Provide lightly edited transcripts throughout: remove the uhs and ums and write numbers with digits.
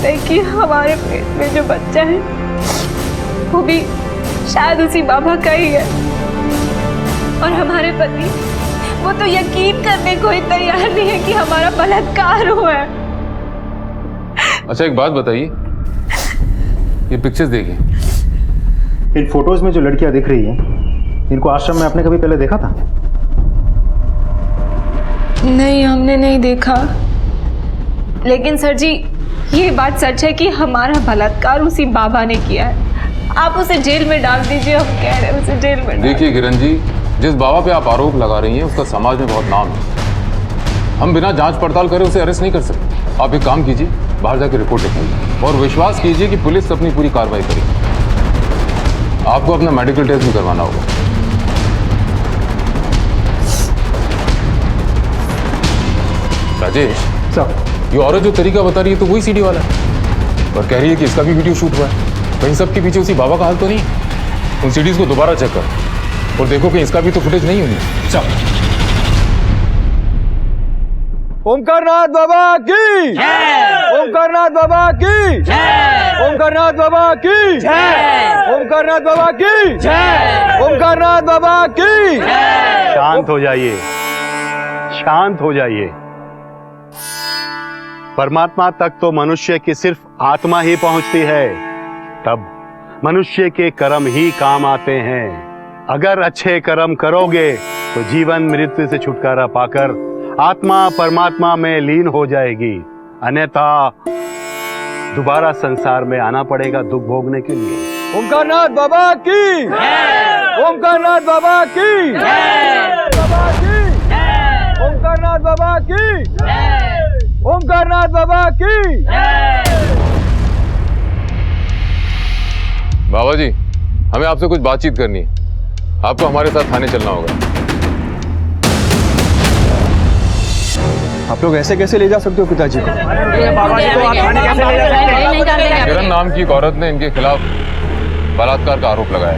लगता है कि हमारे पेट में जो बच्चा है वो भी शायद उसी बाबा का ही है। और हमारे पति वो तो यकीन करने को ही तैयार नहीं है कि हमारा बलात्कार हुआ है। अच्छा एक बात बताइए, ये पिक्चर्स देखिए। इन फोटोज में जो लड़कियां दिख रही हैं, इनको आश्रम में आपने कभी पहले देखा था? नहीं, हमने नहीं देखा। लेकिन सर जी, ये बात सच है कि हमारा बलात्कार उसी बाबा ने किया है। आप उसे जेल में डाल दीजिए, हम कह रहे हैं उसे जेल में डाल। देखिए किरण जी, जिस बाबा पे आप आरोप लगा रही हैं उसका समाज में बहुत नाम है। हम बिना जांच पड़ताल करे उसे अरेस्ट नहीं कर सकते। आप एक काम कीजिए, बाहर जाकर रिपोर्ट लिखाइए और विश्वास कीजिए कि पुलिस अपनी पूरी कार्रवाई करेगी। आपको अपना मेडिकल टेस्ट भी करवाना होगा। राजेश सर, ये औरत जो तरीका बता रही है तो वही सीडी वाला है और कह रही है कि इसका भी वीडियो शूट हुआ है। कहीं सबके पीछे उसी बाबा का हाल तो नहीं? उन सीडीज को दोबारा चेक कर और देखो कि इसका भी तो फुटेज नहीं हुई। चल। ओमकारनाथ बाबा की जय, ओमकारनाथ बाबा की जय, ओमकारनाथ बाबा की जय, ओमकारनाथ बाबा की जय, ओमकारनाथ बाबा की जय। शांत हो जाइए, शांत हो जाइए। परमात्मा तक तो मनुष्य की सिर्फ आत्मा ही पहुंचती है, तब मनुष्य के कर्म ही काम आते हैं। अगर अच्छे कर्म करोगे तो जीवन मृत्यु से छुटकारा पाकर आत्मा परमात्मा में लीन हो जाएगी, अन्यथा दोबारा संसार में आना पड़ेगा दुख भोगने के लिए। ओमकारनाथ बाबा की जय, ओमकारनाथ बाबा की जय, बाबा की जय, ओमकारनाथ बाबा की जय, ओमकारनाथ बाबा की जय। बाबा जी, हमें आपसे कुछ बातचीत करनी है। आपको हमारे साथ थाने चलना होगा। आप लोग ऐसे कैसे ले जा सकते हो पिताजी को? किरण नाम की एक औरत ने इनके खिलाफ बलात्कार का आरोप लगाया।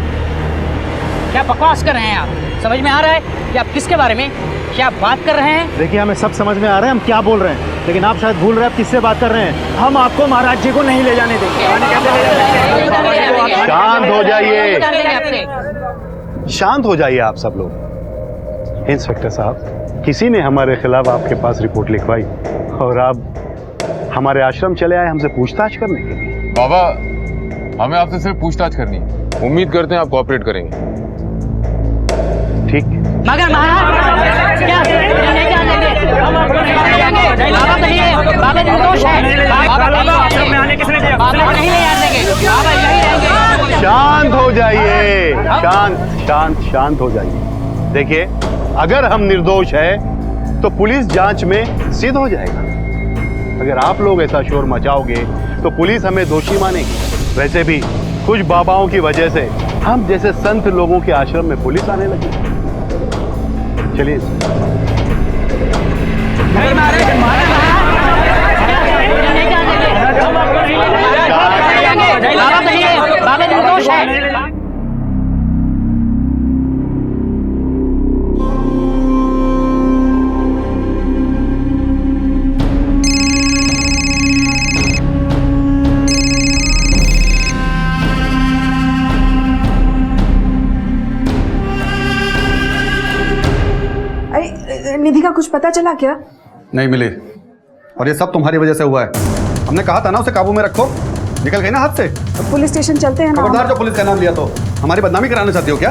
क्या बकवास कर रहे हैं आप? समझ में आ रहा है कि आप किसके बारे में क्या बात कर रहे हैं? देखिए, हमें सब समझ में आ रहा है हम क्या बोल रहे हैं, लेकिन आप शायद भूल रहे हैं आप किससे बात कर रहे हैं। हम आपको महाराज जी को नहीं ले जाने देंगे। शांत हो जाइए, शांत हो जाइए आप सब लोग। इंस्पेक्टर साहब, किसी ने हमारे खिलाफ आपके पास रिपोर्ट लिखवाई और आप हमारे आश्रम चले आए हमसे पूछताछ करने के लिए। बाबा, हमें आपसे सिर्फ पूछताछ करनी है। उम्मीद करते हैं आप कोऑपरेट करेंगे। ठीक। मगर महाराज क्या नहीं जानेंगे? बाबा कहिए, बाबा निर्दोष है। बाबा नहीं ले आनेंगे, बाबा यही रहेंगे। शांत हो जाइए, शांत शांत शांत हो जाइए। देखिए, अगर हम निर्दोष हैं तो पुलिस जांच में सिद्ध हो जाएगा। अगर आप लोग ऐसा शोर मचाओगे तो पुलिस हमें दोषी मानेगी। वैसे भी कुछ बाबाओं की वजह से हम जैसे संत लोगों के आश्रम में पुलिस आने लगी। चलिए। बाबा निर्दोष है। निधि का कुछ पता चला क्या? नहीं मिली, और ये सब तुम्हारी वजह से हुआ है। हमने कहा था ना उसे काबू में रखो, निकल गई ना हाथ से। पुलिस स्टेशन चलते हैं ना। खबरदार, जो पुलिस का नाम लिया तो हमारी बदनामी कराना चाहती हो क्या?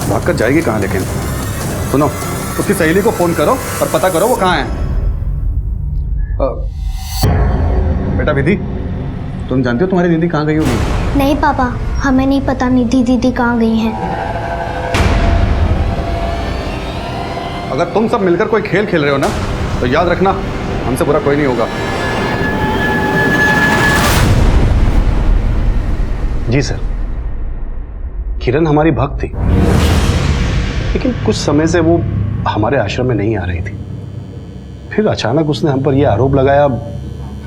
भाग कर जाएगी कहाँ? लेकिन सुनो, उसकी सहेली को फोन करो और पता करो वो कहाँ है। बेटा विधि, तुम जानती हो तुम्हारी दीदी कहाँ गई होगी? नहीं पापा, हमें नहीं पता निधि दीदी कहाँ गई हैं। अगर तुम सब मिलकर कोई खेल खेल रहे हो ना, तो याद रखना हमसे बुरा कोई नहीं होगा। जी सर। किरण हमारी भक्त थी, लेकिन कुछ समय से वो हमारे आश्रम में नहीं आ रही थी। फिर अचानक उसने हम पर यह आरोप लगाया।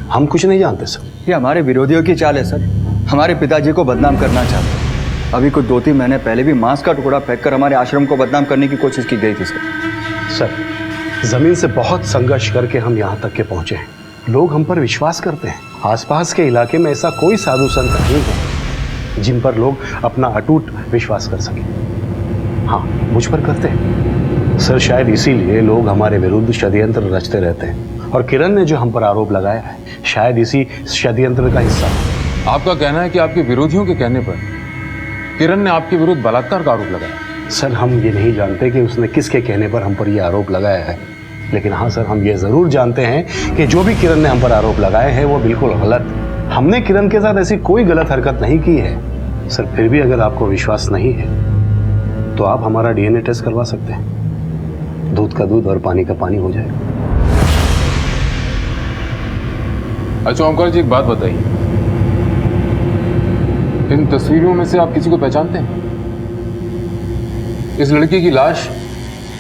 हम कुछ नहीं जानते सर। ये हमारे विरोधियों की चाल है सर, हमारे पिताजी को बदनाम करना चाहते। अभी कुछ 2-3 महीने पहले भी मांस का टुकड़ा फेंककर हमारे आश्रम को बदनाम करने की कोशिश की गई थी सर। जमीन से बहुत संघर्ष करके हम यहाँ तक के पहुंचे हैं, लोग हम पर विश्वास करते हैं। आसपास के इलाके में ऐसा कोई साधु संत नहीं है जिन पर लोग अपना अटूट विश्वास कर सकें। हाँ, मुझ पर करते हैं सर। शायद इसीलिए लोग हमारे विरुद्ध षड्यंत्र रचते रहते हैं, और किरण ने जो हम पर आरोप लगाया है शायद इसी षड्यंत्र का हिस्सा है। आपका कहना है कि आपके विरोधियों के कहने पर किरण ने आपके विरुद्ध बलात्कार का आरोप लगाया? सर, हम ये नहीं जानते कि उसने किसके कहने पर हम पर यह आरोप लगाया है, लेकिन हाँ सर, हम ये जरूर जानते हैं कि जो भी किरण ने हम पर आरोप लगाए हैं वो बिल्कुल गलत। हमने किरण के साथ ऐसी कोई गलत हरकत नहीं की है। सर, फिर भी अगर आपको विश्वास नहीं है तो आप हमारा डीएनए टेस्ट करवा सकते हैं। दूध का दूध और पानी का पानी हो जाएगा। अच्छा ओमकार जी, एक बात बताइए, इन तस्वीरों में से आप किसी को पहचानते हैं? इस लड़की की लाश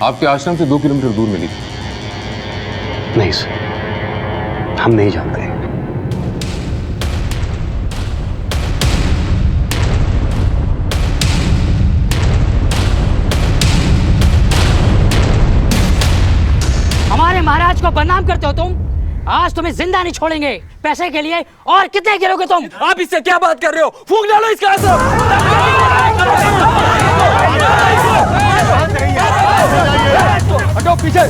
आपके आश्रम से 2 किलोमीटर दूर मिली थी। नहीं सर, हम नहीं जानते हैं। हमारे महाराज को बदनाम करते हो तुम। आज तुम्हें जिंदा नहीं छोड़ेंगे। पैसे के लिए और कितने गिरोगे तुम? आप इससे क्या बात कर रहे हो? फूंक डालो इसका आश्रम। हटो पीछे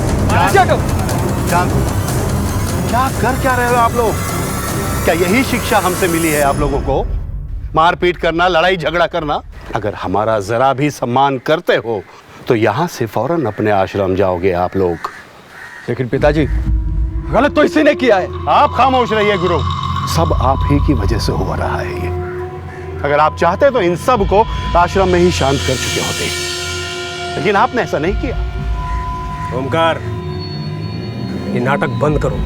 हटो। शांत। क्या कर क्या रहे हो आप लोग? क्या यही शिक्षा हमसे मिली है आप लोगों को? मारपीट करना, लड़ाई झगड़ा करना? अगर हमारा जरा भी सम्मान करते हो तो यहां से फौरन अपने आश्रम जाओगे आप लोग। लेकिन पिताजी, गलत तो इसी ने किया है। आप खामोश रहिए गुरु। सब आप ही की वजह से हो रहा है ये। अगर आप चाहते तो इन सब को आश्रम में ही शांत कर चुके होते, लेकिन आपने ऐसा नहीं किया। ओमकार, ये नाटक बंद करो।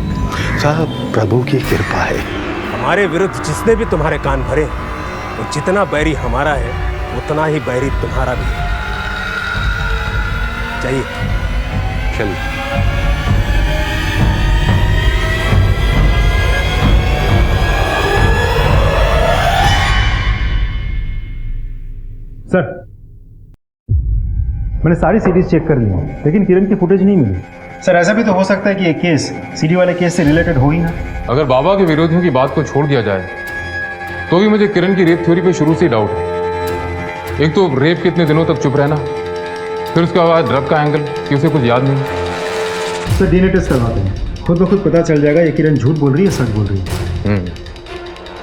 सब प्रभु की कृपा है। हमारे विरुद्ध जिसने भी तुम्हारे कान भरे, वो जितना बैरी हमारा है उतना ही बैरी तुम्हारा भी है। चाहिए चलिए। सर, मैंने सारी सीडीज चेक कर ली हैं, लेकिन किरण की फुटेज नहीं मिली। सर, ऐसा भी तो हो सकता है कि ये केस सीडी वाले केस से रिलेटेड हो ही ना। अगर बाबा के विरोधियों की बात को छोड़ दिया जाए तो भी मुझे किरण की रेप थ्योरी पे शुरू से ही डाउट है। एक तो रेप के इतने दिनों तक चुप रहना, फिर उसके बाद ड्रग का एंगल कि उसे कुछ याद नहीं। सर, डीएनए टेस्ट करवाते हैं, खुद ब खुद पता चल जाएगा ये किरण झूठ बोल रही है सच बोल रही है।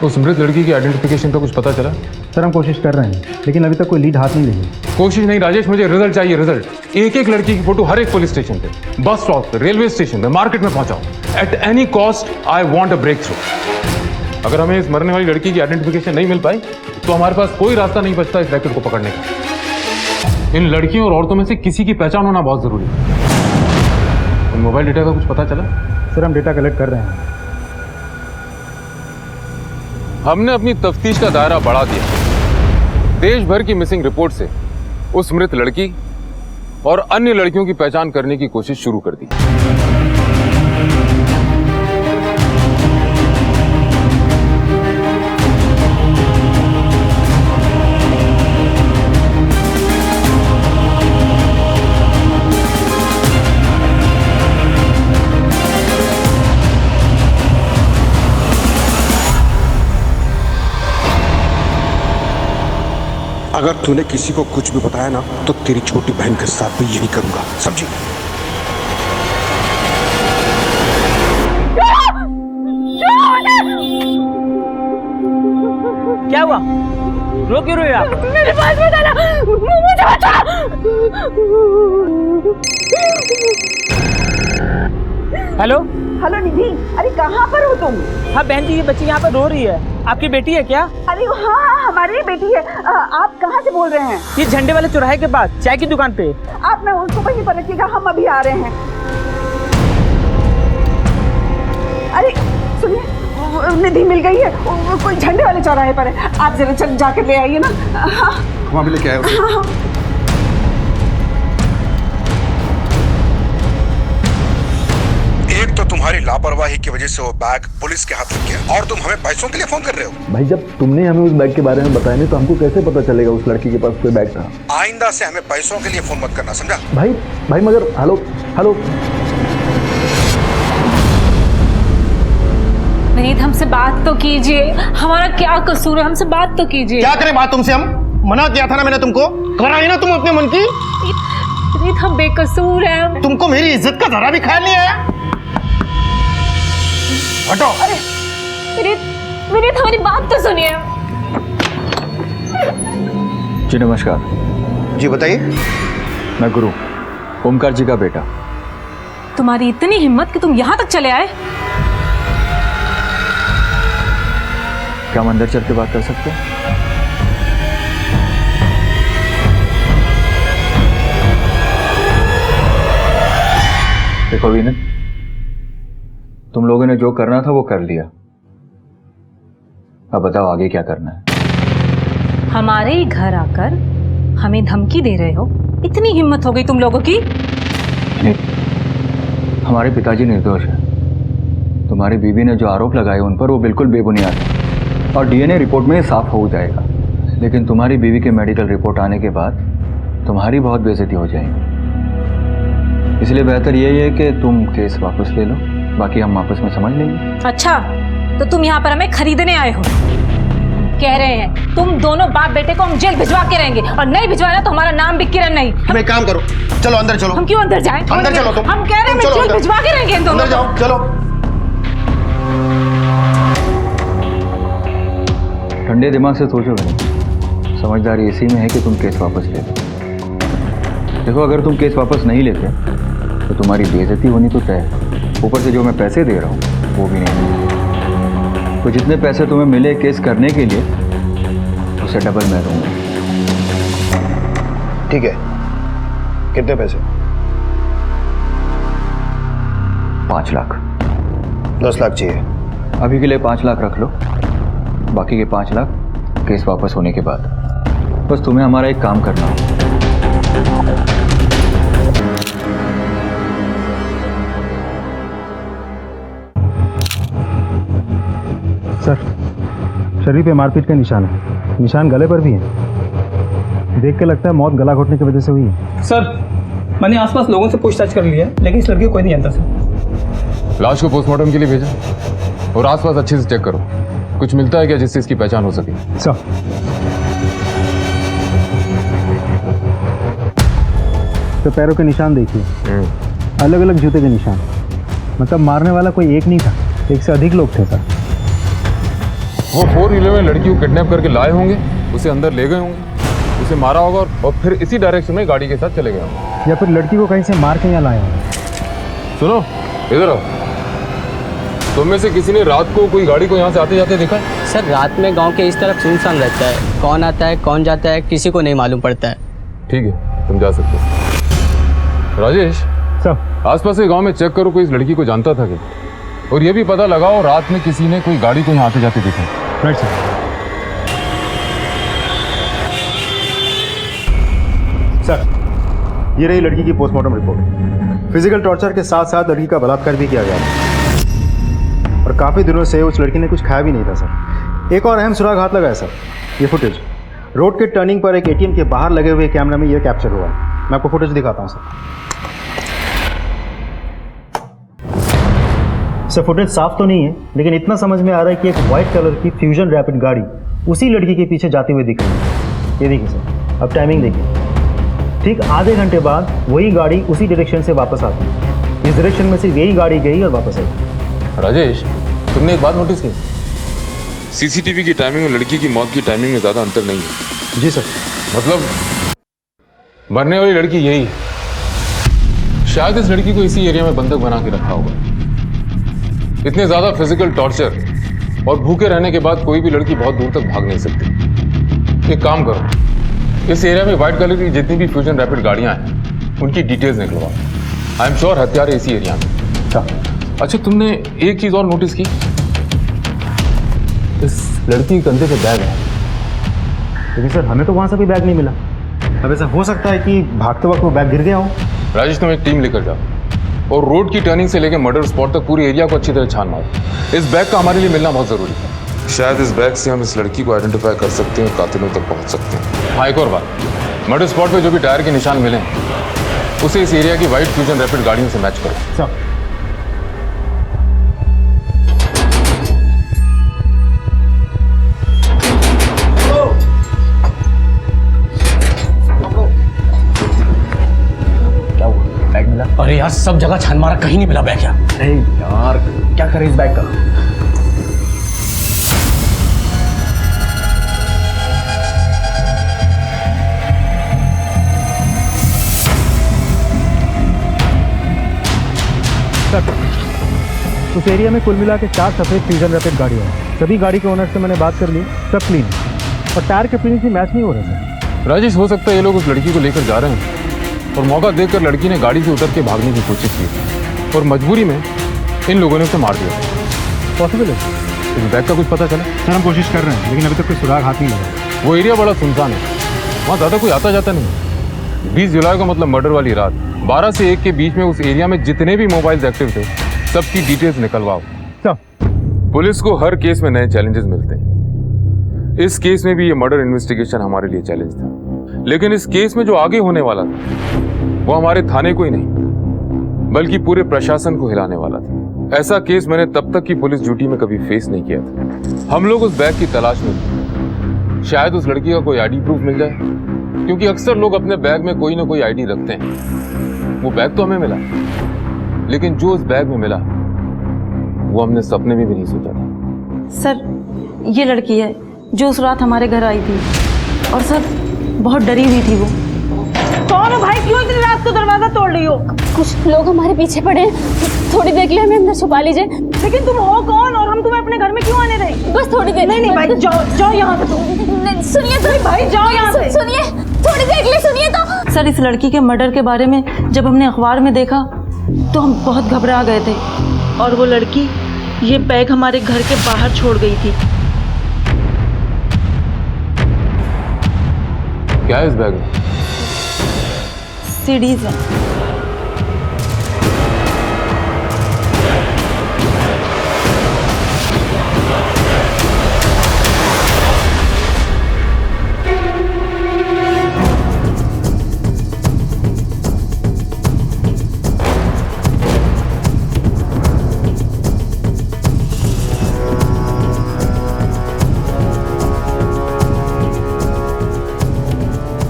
उस मृत लड़की की आइडेंटिफिकेशन का कुछ पता चला? सर, हम कोशिश कर रहे हैं, लेकिन अभी तक कोई लीड हाथ नहीं लगी। कोशिश नहीं राजेश, मुझे रिजल्ट चाहिए, रिजल्ट। एक एक लड़की की फोटो हर एक पुलिस स्टेशन पे, बस स्टॉप पे, रेलवे स्टेशन पे, मार्केट में पहुंचाओ। At any cost I want a breakthrough. अगर हमें इस मरने वाली लड़की की आइडेंटिफिकेशन नहीं मिल पाई तो हमारे पास कोई रास्ता नहीं बचता इस रैकेट को पकड़ने का। इन लड़कियों और औरतों में से किसी की पहचान होना बहुत जरूरी है। उन मोबाइल डेटा का कुछ पता चला? सर, हम डेटा कलेक्ट कर रहे हैं। हमने अपनी तफ्तीश का दायरा बढ़ा दिया। देश भर की मिसिंग रिपोर्ट से उस मृत लड़की और अन्य लड़कियों की पहचान करने की कोशिश शुरू कर दी। अगर तूने किसी को कुछ भी बताया ना तो तेरी छोटी बहन के साथ भी यही करूंगा, समझी? क्या हुआ? रो क्यों रही हो आप? मेरे पास बताना, मुझे बता। हेलो हेलो निधि, अरे कहाँ पर हो तुम? हाँ बहन जी, ये बच्ची यहाँ पर रो रही है। आपकी बेटी है क्या? अरे हाँ हाँ, हमारी बेटी है। आप कहाँ से बोल रहे हैं? ये झंडे वाले चौराहे के पास चाय की दुकान पे। आप ना उसको वहीं पर रखिएगा, हम अभी आ रहे हैं। अरे सुनिए, निधि मिल गई है, कोई झंडे वाले चौराहे पर है। आप जरा चल जाकर ले आइए ना। हाँ, वहाँ भी लेके आए उसे। हाँ। एक तो तुम्हारी लापरवाही की वजह से वो बैग पुलिस के हाथ लग गया, और तुम हमें पैसों के लिए फोन कर रहे हो। भाई, जब तुमने हमें उस बैग के बारे में बताया नहीं तो हमको कैसे पता चलेगा उस लड़की के पास कोई बैग था? आइंदा से हमें पैसों के लिए फोन मत करना, समझा? भाई मगर हेलो हेलो विनीत हमसे बात तो कीजिए, हमारा क्या कसूर है, हमसे बात तो कीजिए। क्या करें बात तुमसे, हम मना किया था ना मैंने तुमको, कराई ना तुम अपने मन की। विनीत हम बेकसूर हैं। तुमको मेरी इज्जत का जरा भी ख्याल नहीं आया। हटो। विनीत हमारी बात तो सुनिए। जी नमस्कार। जी बताइए। मैं गुरु, ओमकार जी का बेटा। तुम्हारी इतनी हिम्मत कि तुम यहाँ तक चले आए। क्या हम अंदर चल के बात कर सकते हैं? देखो विनीत, तुम लोगों ने जो करना था वो कर लिया, अब बताओ आगे क्या करना है। हमारे ही घर आकर हमें धमकी दे रहे हो, इतनी हिम्मत हो गई तुम लोगों की। नहीं, हमारे पिताजी निर्दोष हैं। तुम्हारी बीवी ने जो आरोप लगाए उन पर वो बिल्कुल बेबुनियाद है और डीएनए रिपोर्ट में साफ हो जाएगा, लेकिन तुम्हारी बीवी के मेडिकल रिपोर्ट आने के बाद तुम्हारी बहुत बेइज्जती हो जाएगी। इसलिए बेहतर यही है कि तुम केस वापस ले लो, बाकी हम आपस में समझ लेंगे। अच्छा, तो तुम यहाँ पर हमें खरीदने आए हो। कह रहे हैं तुम दोनों बाप बेटे को हम जेल भिजवा के रहेंगे, और नहीं भिजवाना तो हमारा नाम भी किरण नहीं। तुम एक काम करो, चलो अंदर चलो। हम क्यों अंदर जाएं? अंदर चलो तुम। हम कह रहे हैं जेल भिजवा के रहेंगे इन दोनों। अंदर जाओ, चलो। ठंडे दिमाग से सोचो नहीं, समझदारी इसी में है कि तुम केस वापस ले लो। देखो, अगर तुम केस वापस नहीं लेते तो तुम्हारी बेइज्जती होनी तो तय है, ऊपर से जो मैं पैसे दे रहा हूँ वो भी नहीं। तो जितने पैसे तुम्हें मिले केस करने के लिए, उससे डबल मैं दूंगा। ठीक है, कितने पैसे? 5 लाख। 10 लाख चाहिए। अभी के लिए 5 लाख रख लो, बाकी के 5 लाख केस वापस होने के बाद। बस तुम्हें हमारा एक काम करना है। सर, शरीर पे मारपीट के निशान है, निशान गले पर भी है। देख के लगता है मौत गला घोटने की वजह से हुई है। सर, मैंने आसपास लोगों से पूछताछ कर लिया है, लेकिन इस लड़की को कोई नहीं जानता सर। लाश को पोस्टमार्टम के लिए भेजा और आसपास अच्छे से चेक करो, कुछ मिलता है क्या जिससे इसकी पहचान हो सके? सर, तो पैरों के निशान देखिए, अलग अलग जूते के निशान, मतलब मारने वाला कोई एक नहीं था, एक से अधिक लोग थे सर। वो 4 व्हीलर में लड़की को किडनैप करके लाए होंगे, उसे अंदर ले गए होंगे, उसे मारा होगा और फिर इसी डायरेक्शन में गाड़ी के साथ चले गए होंगे, या फिर लड़की को कहीं से मार के यहाँ लाए होंगे। सुनो इधर आओ, तुम में से किसी ने रात को कोई गाड़ी को यहाँ से आते जाते देखा है? सर, रात में गांव के इस तरफ सुनसान रहता है, कौन आता है कौन जाता है किसी को नहीं मालूम पड़ता है। ठीक है, तुम जा सकते हो। राजेश सर, आसपास के गांव में चेक करो, कोई इस लड़की को जानता था क्या, और ये भी पता लगाओ रात में किसी ने कोई गाड़ी को यहाँ आते जाते देखा। Right sir. सर, ये रही लड़की की पोस्टमार्टम रिपोर्ट। फिजिकल टॉर्चर के साथ साथ लड़की का बलात्कार भी किया गया है, और काफ़ी दिनों से उस लड़की ने कुछ खाया भी नहीं था सर। एक और अहम सुराग हाथ लगा है सर, ये फुटेज रोड के टर्निंग पर एक एटीएम के बाहर लगे हुए कैमरा में ये कैप्चर हुआ है। मैं आपको फुटेज दिखाता हूँ सर, फुटेज साफ तो नहीं है, लेकिन इतना समझ में आ रहा है कि एक वाइट कलर की फ्यूजन रैपिड गाड़ी उसी लड़की के पीछे जाती हुई दिख रही है। ये देखिए सर, अब टाइमिंग देखिए, ठीक आधे घंटे बाद वही गाड़ी उसी डायरेक्शन से वापस आती है। इस डायरेक्शन में सिर्फ यही गाड़ी गई और वापस आई। राजेश, तुमने एक बात नोटिस की, सीसीटीवी की टाइमिंग और लड़की की मौत की टाइमिंग में ज्यादा अंतर नहीं है। जी सर। मतलब मरने वाली लड़की यही है, शायद इस लड़की को इसी एरिया में बंधक बना के रखा होगा। इतने ज्यादा फिजिकल टॉर्चर और भूखे रहने के बाद कोई भी लड़की बहुत दूर तक भाग नहीं सकती। एक काम करो, इस एरिया में व्हाइट कलर की जितनी भी फ्यूजन रैपिड गाड़ियां हैं उनकी डिटेल्स निकलवाओ। आई एम श्योर हत्यारे इसी एरिया में। अच्छा, तुमने एक चीज और नोटिस की, इस लड़की के कंधे पे बैग है। लेकिन सर, हमें तो वहां से भी बैग नहीं मिला। अब ऐसा हो सकता है कि भागते वक्त वो बैग गिर गया हो। राजेश, तुम एक टीम लेकर जाओ और रोड की टर्निंग से लेकर मर्डर स्पॉट तक पूरी एरिया को अच्छी तरह छान मारो। इस बैग का हमारे लिए मिलना बहुत जरूरी है। शायद इस बैग से हम इस लड़की को आइडेंटिफाई कर सकते हैं, कातिलों तक पहुंच सकते हैं। हाँ, एक और बात, मर्डर स्पॉट पे जो भी टायर के निशान मिले उसे इस एरिया की व्हाइट फ्यूजन रैपिड गाड़ियों से मैच करो। अरे यार सब जगह छान मारा, कहीं नहीं मिला बैग यार। अरे यार क्या करें इस बैग का? उस एरिया में कुल मिला के 4 सफ़ेद फ्यूजन रैपिड गाड़ियाँ हैं। सभी गाड़ी के ओनर से मैंने बात कर ली, सब क्लीन और टायर के फिनिश भी मैच नहीं हो रहे सर। राजेश, हो सकता है ये लोग उस लड़की को लेकर जा रहे हैं और मौका देखकर लड़की ने गाड़ी से उतर के भागने की कोशिश की और मजबूरी में इन लोगों ने उसे मार दिया। पॉसिबल है इस बैग का कुछ पता चला? सर हम कोशिश कर रहे हैं लेकिन अभी तक कोई सुराग हाथ नहीं लगा। वो एरिया बड़ा सुनसान है, वहाँ ज़्यादा कोई आता जाता नहीं। 20 जुलाई का मतलब मर्डर वाली रात 12 से 1 के बीच में उस एरिया में जितने भी मोबाइल्स एक्टिव थे सबकी डिटेल्स निकलवाओ। पुलिस को हर केस में नए चैलेंजेस मिलते हैं। इस केस में भी ये मर्डर इन्वेस्टिगेशन हमारे लिए चैलेंज था, लेकिन इस केस में जो आगे होने वाला था वो हमारे थाने को ही नहीं बल्कि पूरे प्रशासन को हिलाने वाला था। ऐसा केस मैंने तब तक की पुलिस ड्यूटी में कभी फेस नहीं किया था। हम लोग उस बैग की तलाश में थे, शायद उस लड़की का कोई आईडी प्रूफ मिल जाए, क्योंकि अक्सर लोग अपने बैग में कोई ना कोई आईडी रखते हैं। वो बैग तो हमें मिला, लेकिन जो उस बैग में मिला वो हमने सपने में भी नहीं सोचा था। सर ये लड़की है जो उस रात हमारे घर आई थी और सर बहुत डरी हुई थी वो। कौन हो भाई, क्यों इतनी रात को दरवाजा तोड़ रही हो? कुछ लोग हमारे पीछे पड़े हैं, थोड़ी देर के लिए हमें अंदर छुपा लीजिए। लेकिन तुम हो कौन और हम तुम्हें अपने घर में क्यों आने दें? बस थोड़ी देर। नहीं भाई, जाओ यहाँ से तुम। सुनिए तो भाई जाओ यहाँ से। सुनिए थोड़ी देर के लिए, सुनिए तो। सर इस लड़की के मर्डर के बारे में जब हमने अखबार में देखा तो हम बहुत घबरा गए थे और वो लड़की ये बैग हमारे घर के बाहर छोड़ गई थी। क्या है इस बैग में? सीडीज है।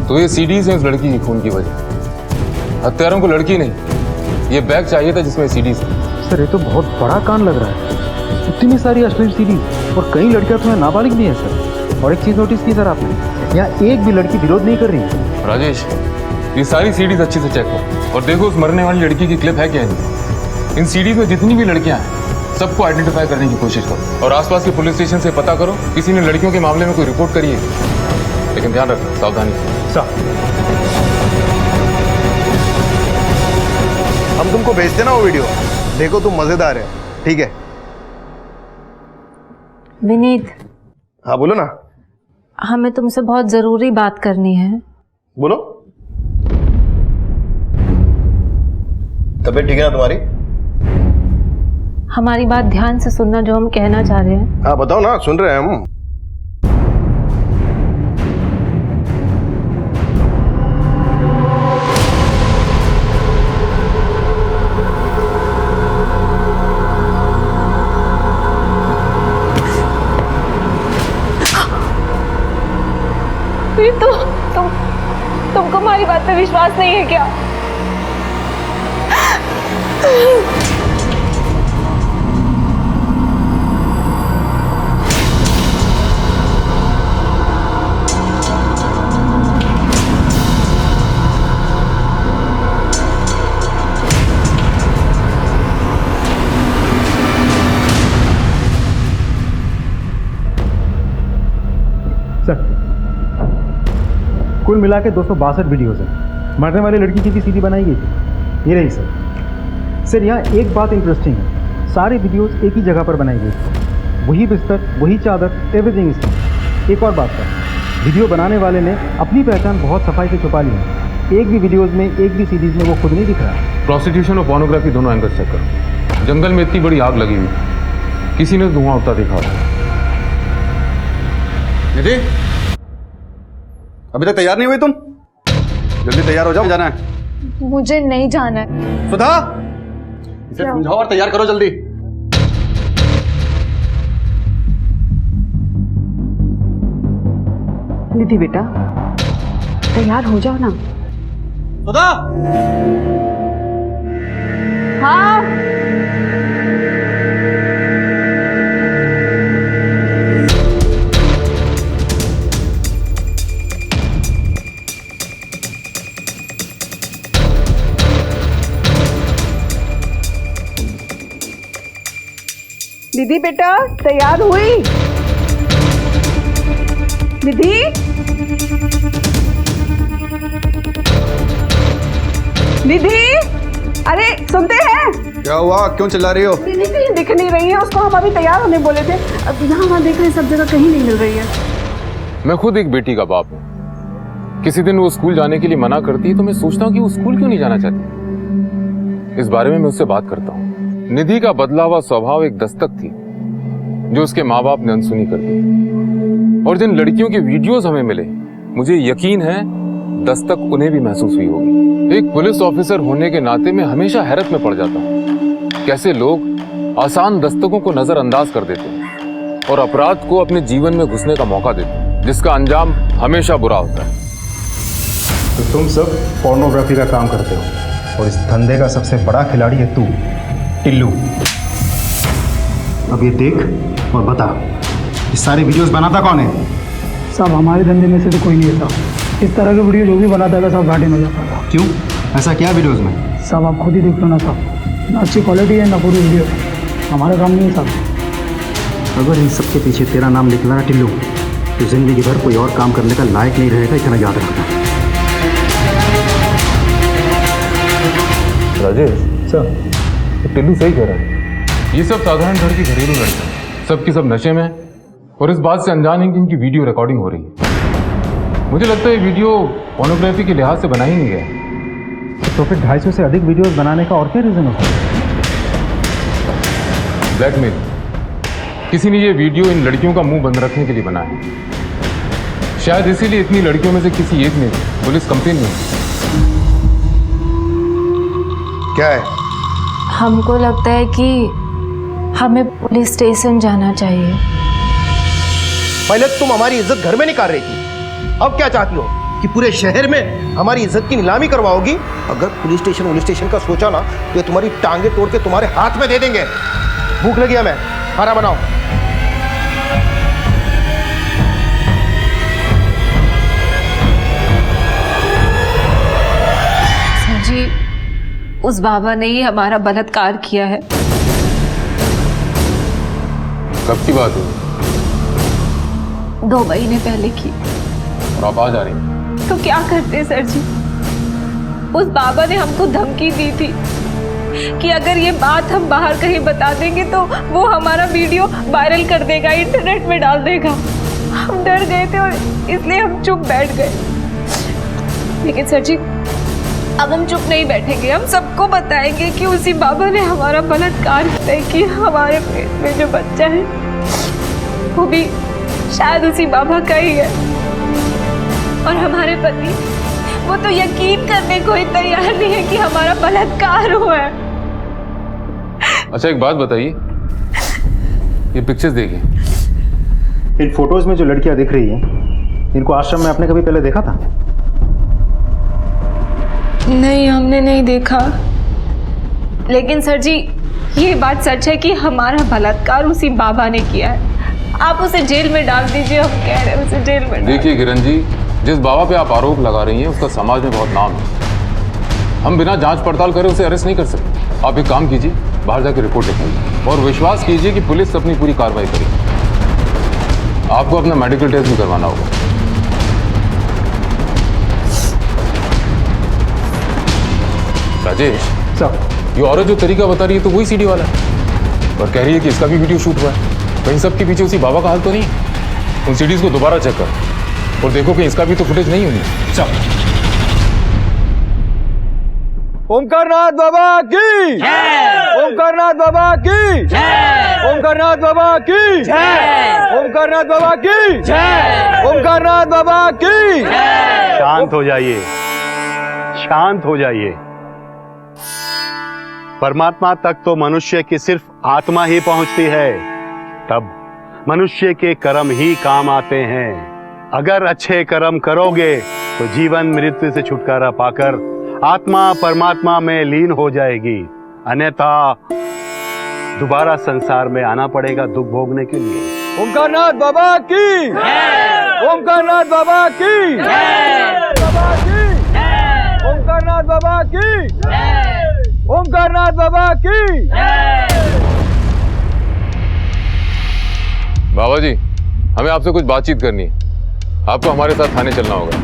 तो ये सीडीज हैं उस लड़की की खून की वजह। हत्यारों को लड़की नहीं, ये बैग चाहिए था जिसमें सीडीज है। सर ये तो बहुत बड़ा कांड लग रहा है, इतनी सारी अश्लील सीरीज और कई लड़कियां तो नाबालिग भी हैं सर। और एक चीज नोटिस की सर आपने, यहाँ एक भी लड़की विरोध नहीं कर रही है। राजेश, ये सारी सीडीज अच्छे से चेक करो और देखो उस मरने वाली लड़की की क्लिप है क्या नहीं। इन सीडीज में जितनी भी लड़कियां हैं सबको आइडेंटिफाई करने की कोशिश करो और आसपास के पुलिस स्टेशन से पता करो किसी ने लड़कियों के मामले में कोई रिपोर्ट करी है। लेकिन ध्यान रखना, सावधानी से। हम तुमको भेजते ना वो वीडियो, देखो तुम मजेदार है, ठीक है? विनीत, हाँ बोलो ना। हमें तुमसे बहुत जरूरी बात करनी है। बोलो। तबीयत ठीक है ना तुम्हारी? हमारी बात ध्यान से सुनना जो हम कहना चाह रहे हैं। हाँ बताओ ना, सुन रहे हैं हम। तुमको हमारी बात पे विश्वास नहीं है क्या? सर कुल मिला के 262 वीडियोज़ हैं। मरने वाली लड़की की भी सीडी बनाई गई थी, ये रही सर। सर यहाँ एक बात इंटरेस्टिंग है, सारे वीडियोज़ एक ही जगह पर बनाई गई थी, वही बिस्तर, वही चादर, एवरीथिंग इज। एक और बात सर, वीडियो बनाने वाले ने अपनी पहचान बहुत सफाई से छुपा ली है। एक भी वीडियोज़ में, एक भी सीरीज में वो खुद नहीं दिख रहा। प्रोस्टिट्यूशन और पोर्नोग्राफी दोनों एंगल चेक करो। जंगल में इतनी बड़ी आग लगी हुई, किसी ने धुआं उठता देखा होगा। निधि, अभी तक तैयार नहीं हुई तुम? जल्दी तैयार हो जाओ, जाना है। मुझे नहीं जाना है। सुधा, इसे समझाओ और तैयार करो जल्दी। निधि बेटा तैयार हो जाओ ना। सुधा, हाँ निधि बेटा तैयार हुई? निधि निधि, अरे सुनते हैं? क्या हुआ, क्यों चिल्ला रही हो? निधि कहीं दिख नहीं रही है, उसको हम अभी तैयार होने बोले थे, अब यहाँ वहाँ देख रहे हैं, सब जगह कहीं नहीं मिल रही है। मैं खुद एक बेटी का बाप हूँ। किसी दिन वो स्कूल जाने के लिए मना करती है तो मैं सोचता हूँ कि वो स्कूल क्यों नहीं जाना चाहती। इस बारे में मैं उससे बात करता हूँ। निधि का बदला हुआ स्वभाव एक दस्तक थी जो उसके माँ बाप ने अनसुनी कर दी, और जिन लड़कियों के वीडियोस हमें मिले, मुझे यकीन है दस्तक उन्हें भी महसूस हुई होगी। एक पुलिस ऑफिसर होने के नाते मैं हमेशा हैरत में पड़ जाता हूँ कैसे लोग आसान दस्तकों को नजरअंदाज कर देते हैं और अपराध को अपने जीवन में घुसने का मौका देते हैं, जिसका अंजाम हमेशा बुरा होता है। तो तुम सब पोर्नोग्राफी का काम करते हो और इस धंधे का सबसे बड़ा खिलाड़ी है तू, टिल्लू। अब ये देख और बता, ये सारी वीडियोस बनाता कौन है? साहब हमारे धंधे में से तो कोई नहीं है साहब। इस तरह के वीडियो जो भी बनाता था साहब घाटे में जाता था। क्यों, ऐसा क्या वीडियोस में? साहब आप खुद ही देख लो ना साहब, ना अच्छी क्वालिटी है ना पूरी वीडियो है। हमारा काम नहीं है साहब। अगर इन सब के पीछे तेरा नाम निकला ना टिल्लू, तो जिंदगी भर कोई और काम करने का लायक नहीं रहेगा, इतना याद रखना। राजेश सर, तो टिल्लू सही कह रहा है। ये सब साधारण घर की घरेलू लड़कियां सबकी सब नशे में और इस बात से अनजान है कि इनकी वीडियो रिकॉर्डिंग हो रही है। मुझे लगता है ये वीडियो पोर्नोग्राफी के लिहाज से बना ही नहीं गया। तो फिर 250 से अधिक वीडियोस बनाने का और क्या रीजन होता है? ब्लैकमेल। किसी ने ये वीडियो इन लड़कियों का मुंह बंद रखने के लिए बनाया है। शायद इसीलिए इतनी लड़कियों में से किसी एक ने पुलिस कंप्लेन नहीं की। क्या है? हमको लगता है कि हमें पुलिस स्टेशन जाना चाहिए। पहले तुम हमारी इज्जत घर में निकाल रही थी, अब क्या चाहती हो कि पूरे शहर में हमारी इज्जत की नीलामी करवाओगी? अगर पुलिस स्टेशन का सोचा ना तो ये तुम्हारी टांगे तोड़ के तुम्हारे हाथ में दे देंगे। भूख लगी है, मैं खाना बनाओ। सर जी, उस बाबा ने ही हमारा बलात्कार किया है। कब की बात है? 2 महीने पहले की। और आप आ जा रही हैं? तो क्या करते सर जी? उस बाबा ने हमको धमकी दी थी कि अगर ये बात हम बाहर कहीं बता देंगे तो वो हमारा वीडियो वायरल कर देगा, इंटरनेट में डाल देगा। हम डर गए थे और इसलिए हम चुप बैठ गए। लेकिन सर जी, अब हम चुप नहीं बैठेंगे, हम सबको बताएंगे कि उसी बाबा ने हमारा बलात्कार किया है, कि हमारे पेट में जो बच्चा है वो भी शायद उसी बाबा का ही है। और हमारे पति वो तो यकीन करने को ही तैयार नहीं है कि हमारा बलात्कार हुआ है। अच्छा एक बात बताइए, ये पिक्चर्स देखिए। इन फोटोज में जो लड़कियां दिख रही हैं, इनको आश्रम में आपने कभी पहले देखा था? नहीं, हमने नहीं देखा। लेकिन सर जी, ये बात सच है कि हमारा बलात्कार उसी बाबा ने किया है। आप उसे जेल में डाल दीजिए, हम कह रहे हैं उसे जेल में। देखिए किरण जी, जिस बाबा पे आप आरोप लगा रही हैं उसका समाज में बहुत नाम है। हम बिना जांच पड़ताल करे उसे अरेस्ट नहीं कर सकते। आप एक काम कीजिए, बाहर जाकर रिपोर्ट लिखाइए और विश्वास कीजिए कि पुलिस अपनी पूरी कार्रवाई करेगी। आपको अपना मेडिकल टेस्ट भी करवाना होगा। राजेश सर, ये औरत जो तरीका बता रही है तो वही सीडी वाला है और कह रही है कि इसका भी वीडियो शूट हुआ है। कहीं सबके पीछे उसी बाबा का हाल तो नहीं? उन सीडीज को दोबारा चेक कर और देखो कि इसका भी तो फुटेज नहीं हुई। चल। ओमकारनाथ बाबा की जय, ओमकारनाथ बाबा की जय, ओमकारनाथ बाबा की जय, ओमकारनाथ बाबा की जय, ओमकारनाथ बाबा की जय। शांत हो जाइए, शांत हो जाइए। परमात्मा तक तो मनुष्य की सिर्फ आत्मा ही पहुंचती है, तब मनुष्य के कर्म ही काम आते हैं। अगर अच्छे कर्म करोगे तो जीवन मृत्यु से छुटकारा पाकर आत्मा परमात्मा में लीन हो जाएगी। अन्यथा दोबारा संसार में आना पड़ेगा दुख भोगने के लिए। ओमकारनाथ बाबा की ओमकारनाथ बाबा की बाबा की ओमकारनाथ बाबा की ओमकारनाथ बाबा की। बाबा जी, हमें आपसे कुछ बातचीत करनी है। आपको हमारे साथ थाने चलना होगा।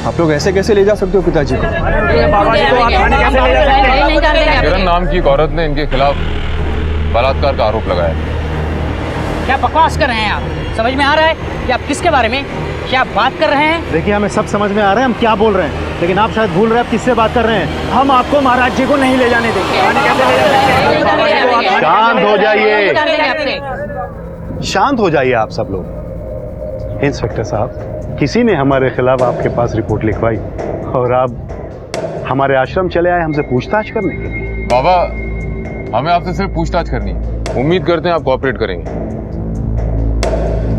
आप लोग ऐसे कैसे ले जा सकते हो पिताजी को? किरण नाम की एक औरत ने इनके खिलाफ बलात्कार का आरोप लगाया। क्या बकवास कर रहे हैं आप? समझ में आ रहा है कि आप किसके बारे में क्या बात कर रहे हैं? देखिए, हमें सब समझ में आ रहा है हम क्या बोल रहे हैं, लेकिन आप शायद भूल रहे हैं आप किससे बात कर रहे हैं। हम आपको महाराज जी को नहीं ले जाने देंगे। शांत हो जाइए, शांत हो जाइए आप सब लोग। इंस्पेक्टर साहब, किसी ने हमारे खिलाफ आपके पास रिपोर्ट लिखवाई और आप हमारे आश्रम चले आए हमसे पूछताछ करने के लिए। बाबा, हमें आपसे सिर्फ पूछताछ करनी है। उम्मीद करते हैं आप कोऑपरेट करेंगे।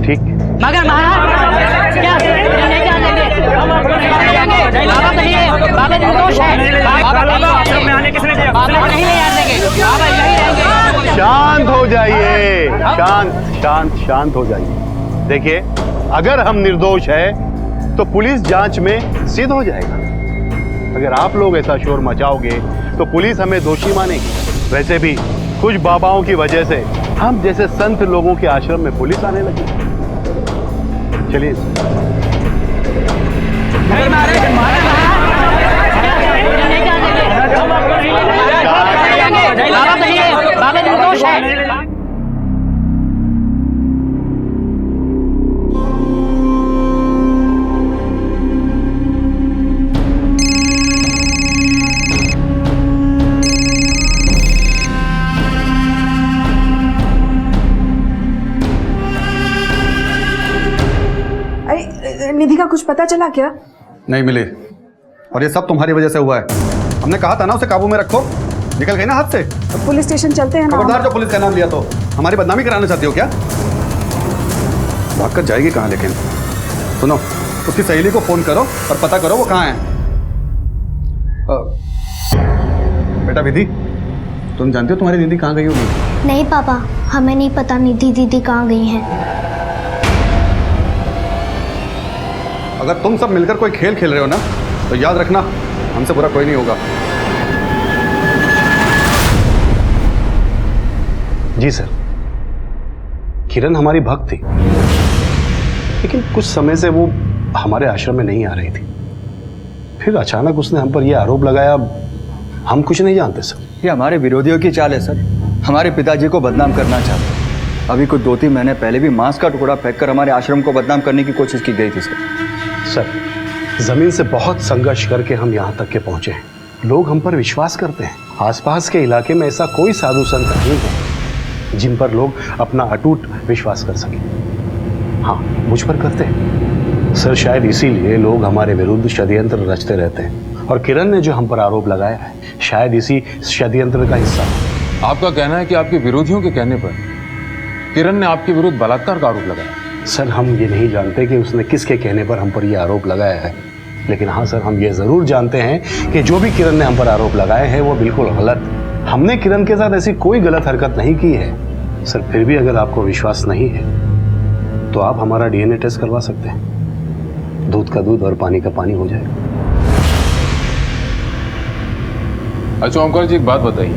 ठीक। मगर महाराज क्या नहीं जाने देंगे? हम आपको नहीं जाएंगे। बाबा नहीं है, बाबा निर्दोष है। बाबा आश्रम में आने किसने दिया? बाबा नहीं ले जाने देंगे। बाबा यही रहेंगे। शांत हो जाइए, शांत शांत शांत हो जाइए। देखिए, अगर हम निर्दोष हैं तो पुलिस जांच में सिद्ध हो जाएगा। अगर आप लोग ऐसा शोर मचाओगे तो पुलिस हमें दोषी मानेगी। वैसे भी कुछ बाबाओं की वजह से हम जैसे संत लोगों के आश्रम में पुलिस आने लगी। चलिए। बाबा नहीं है, बाबा निर्दोष है। निधि का कुछ पता चला क्या? नहीं मिली, और ये सब तुम्हारी वजह से हुआ है। हमने कहा था ना उसे काबू में रखो, निकल गई ना हाथ से। पुलिस स्टेशन चलते हैं ना। खबरदार, जो पुलिस का नाम लिया तो हमारी बदनामी कराना चाहती हो क्या? भागकर जाएगी कहाँ? लेकिन सुनो, उसकी सहेली को फोन करो और पता करो वो कहाँ है। बेटा विधि, तुम जानती हो तुम्हारी दीदी कहाँ गई होगी? नहीं पापा, हमें नहीं पता निधि दीदी कहाँ गई हैं। अगर तुम सब मिलकर कोई खेल खेल रहे हो ना, तो याद रखना हमसे बुरा कोई नहीं होगा। जी सर, किरण हमारी भक्त थी, लेकिन कुछ समय से वो हमारे आश्रम में नहीं आ रही थी। फिर अचानक उसने हम पर यह आरोप लगाया। हम कुछ नहीं जानते सर। ये हमारे विरोधियों की चाल है सर, हमारे पिताजी को बदनाम करना चाहते। अभी कुछ 2-3 महीने पहले भी मांस का टुकड़ा फेंककर हमारे आश्रम को बदनाम करने की कोशिश की गई थी सर। सर, जमीन से बहुत संघर्ष करके हम यहाँ तक के पहुंचे हैं। लोग हम पर विश्वास करते हैं। आसपास के इलाके में ऐसा कोई साधु संत नहीं है जिन पर लोग अपना अटूट विश्वास कर सकें। हाँ, मुझ पर करते हैं सर। शायद इसीलिए लोग हमारे विरुद्ध षड्यंत्र रचते रहते हैं, और किरण ने जो हम पर आरोप लगाया है शायद इसी षड्यंत्र का हिस्सा है। आपका कहना है कि आपके विरोधियों के कहने पर किरण ने आपके विरुद्ध बलात्कार का आरोप लगाया? सर, हम ये नहीं जानते कि उसने किसके कहने पर हम पर यह आरोप लगाया है, लेकिन हाँ सर, हम ये जरूर जानते हैं कि जो भी किरण ने हम पर आरोप लगाए हैं वो बिल्कुल गलत। हमने किरण के साथ ऐसी कोई गलत हरकत नहीं की है। सर, फिर भी अगर आपको विश्वास नहीं है तो आप हमारा DNA टेस्ट करवा सकते हैं। दूध का दूध और पानी का पानी हो जाएगा। अच्छा ओमकार जी, एक बात बताइए,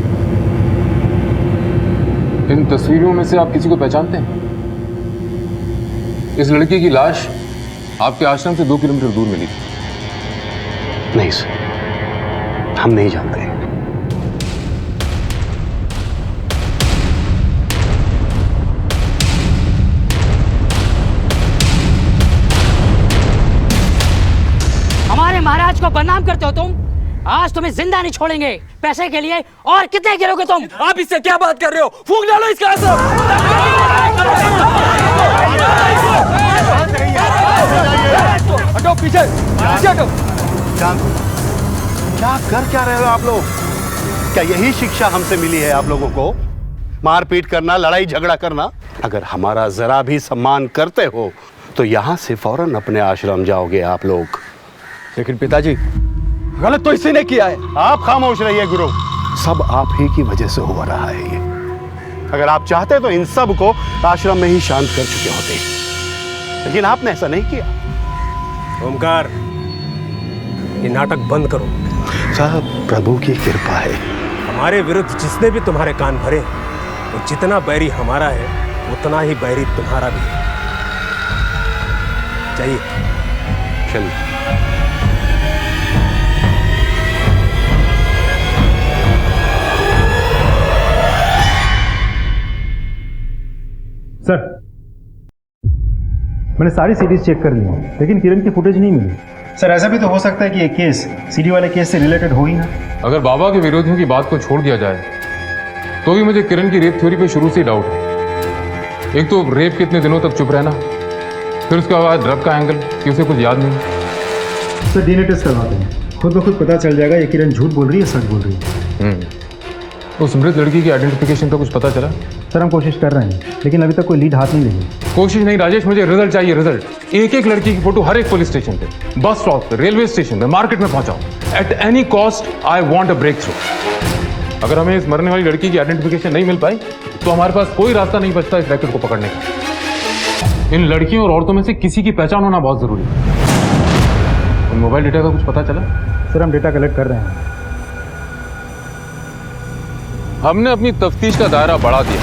इन तस्वीरों में से आप किसी को पहचानते हैं? इस लड़की की लाश आपके आश्रम से 2 किलोमीटर दूर मिली थी। नहीं सर, हम नहीं जानते। हमारे महाराज को बदनाम करते हो तुम। आज तुम्हें जिंदा नहीं छोड़ेंगे। पैसे के लिए और कितने गिरोगे तुम? आप इससे क्या बात कर रहे हो? फूंक डालो इसका आश्रम। हटो पीछे, पीछे हटो। क्या कर क्या रहे हो आप लोग? क्या यही शिक्षा हमसे मिली है आप लोगों को? मारपीट करना, लड़ाई झगड़ा करना? अगर हमारा जरा भी सम्मान करते हो तो यहाँ से फौरन अपने आश्रम जाओगे आप लोग। लेकिन पिताजी, गलत तो इसी ने किया है। आप खामोश रहिए गुरु, सब आप ही की वजह से हो रहा है ये। अगर आप चाहते तो इन सब को आश्रम में ही शांत कर चुके होते, लेकिन आपने ऐसा नहीं किया। ओमकार, ये नाटक बंद करो। साहब, प्रभु की कृपा है। हमारे विरुद्ध जिसने भी तुम्हारे कान भरे, वो जितना बैरी हमारा है उतना ही बैरी तुम्हारा भी है। चाहिए चलिए। सर, मैंने सारी सीरीज चेक कर ली हैं, लेकिन किरण की फुटेज नहीं मिली। सर, ऐसा भी तो हो सकता है कि ये केस सीडी वाले केस से रिलेटेड हो ही ना। अगर बाबा के विरोधियों की बात को छोड़ दिया जाए तो भी मुझे किरण की रेप थ्योरी पे शुरू से डाउट है। एक तो रेप के इतने दिनों तक चुप रहना, फिर उसके बाद ड्रग का एंगल कि उसे कुछ याद नहीं। सर, डीएनए टेस्ट करवाते हैं, खुद ब खुद पता चल जाएगा ये किरण झूठ बोल रही है सच बोल रही है। उस मृत लड़की की आइडेंटिफिकेशन का कुछ पता चला? सर, हम कोशिश कर रहे हैं, लेकिन अभी तक कोई लीड हाथ नहीं लगी। कोशिश नहीं राजेश, मुझे रिजल्ट चाहिए, रिजल्ट। एक एक लड़की की फोटो हर एक पुलिस स्टेशन पे, बस स्टॉप पे, रेलवे स्टेशन पे, मार्केट में पहुंचाओ। At any cost I want a breakthrough. अगर हमें इस मरने वाली लड़की की आइडेंटिफिकेशन नहीं मिल पाई तो हमारे पास कोई रास्ता नहीं बचता इस रैकेट को पकड़ने का। इन लड़कियों और औरतों में से किसी की पहचान होना बहुत जरूरी है। उन मोबाइल डेटा का कुछ पता चला? सर, हम डेटा कलेक्ट कर रहे हैं। हमने अपनी तफ्तीश का दायरा बढ़ा दिया।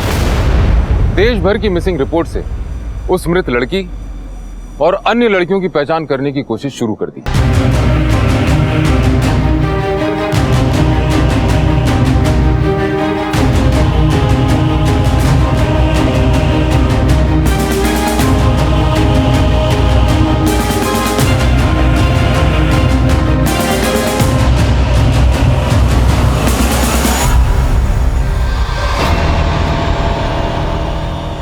देश भर की मिसिंग रिपोर्ट से उस मृत लड़की और अन्य लड़कियों की पहचान करने की कोशिश शुरू कर दी।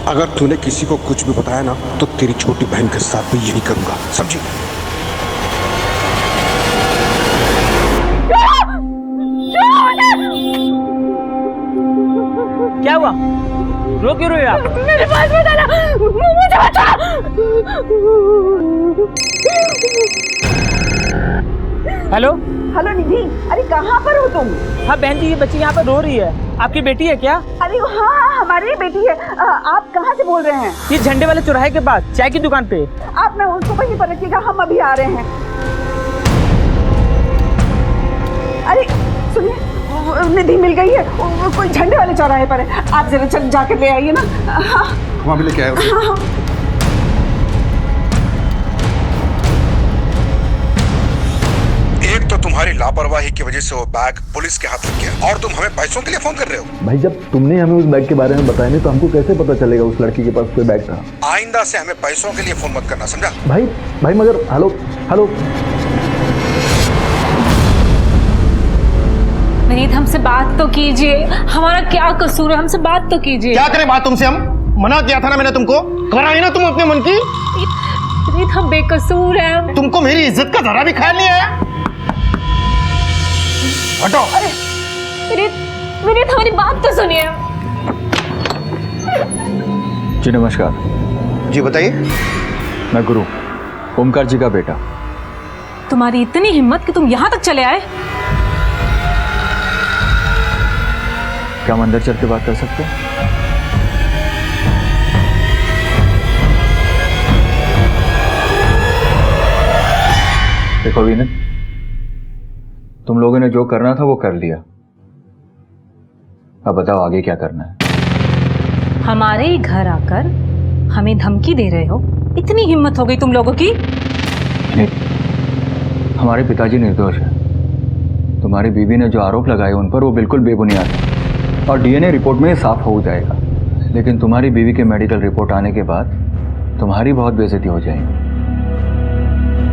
अगर तूने किसी को कुछ भी बताया ना तो तेरी छोटी बहन के साथ भी यही करूंगा, समझी? क्या हुआ? रो क्यों रहे हो आप? मेरे पास बताना, मुझे बता। हेलो हेलो निधि, अरे कहाँ पर हो तुम? हाँ बहन जी, ये बच्ची यहाँ पर रो रही है। आपकी बेटी है क्या? अरे हाँ, हमारी ही बेटी है। आप कहाँ से बोल रहे हैं? ये झंडे वाले चौराहे के पास चाय की दुकान पे। आप ना उसको वहीं पर रखिएगा, हम अभी आ रहे हैं। अरे सुनिए, निधि मिल गई है, कोई झंडे वाले चौराहे पर है। आप जरा चल जाकर ले आइए ना। हाँ, वहाँ भी लेके आए उसे। हाँ। एक तो तुम्हारी लापरवाही की वजह से वो बैग पुलिस के हाथ लग गया और तुम हमें पैसों के लिए फोन कर रहे हो। भाई, जब तुमने हमें उस बैग के बारे में बताया नहीं तो हमको कैसे पता चलेगा उस लड़की के पास कोई बैग था? आइंदा से हमें पैसों के लिए फोन मत करना, समझा? भाई मगर हेलो हेलो। विनीत, हमसे बात तो कीजिए, हमारा क्या कसूर है, हमसे बात तो कीजिए। क्या करें बात तुमसे? हम मना किया था ना मैंने तुमको, कराई ना तुम अपने मन की। विनीत, हम बेकसूर हैं। तुमको मेरी इज्जत का जरा भी ख्याल नहीं आया? हटो। विनीत, हमारी बात तो सुनिए। जी नमस्कार। जी बताइए। मैं गुरु, ओमकार जी का बेटा। तुम्हारी इतनी हिम्मत कि तुम यहाँ तक चले आए? क्या हम अंदर चल के बात कर सकते हैं? देखो विनीत, तुम लोगों ने जो करना था वो कर लिया। अब बताओ आगे क्या करना है? हमारे ही घर आकर हमें धमकी दे रहे हो? इतनी हिम्मत हो गई तुम लोगों की? नहीं, हमारे पिताजी निर्दोष हैं। तुम्हारी बीवी ने जो आरोप लगाए उन पर वो बिल्कुल बेबुनियाद है और डीएनए रिपोर्ट में साफ हो जाएगा। लेकिन तुम्हारी बीवी के मेडिकल रिपोर्ट आने के बाद तुम्हारी बहुत बेइज्जती हो जाएगी।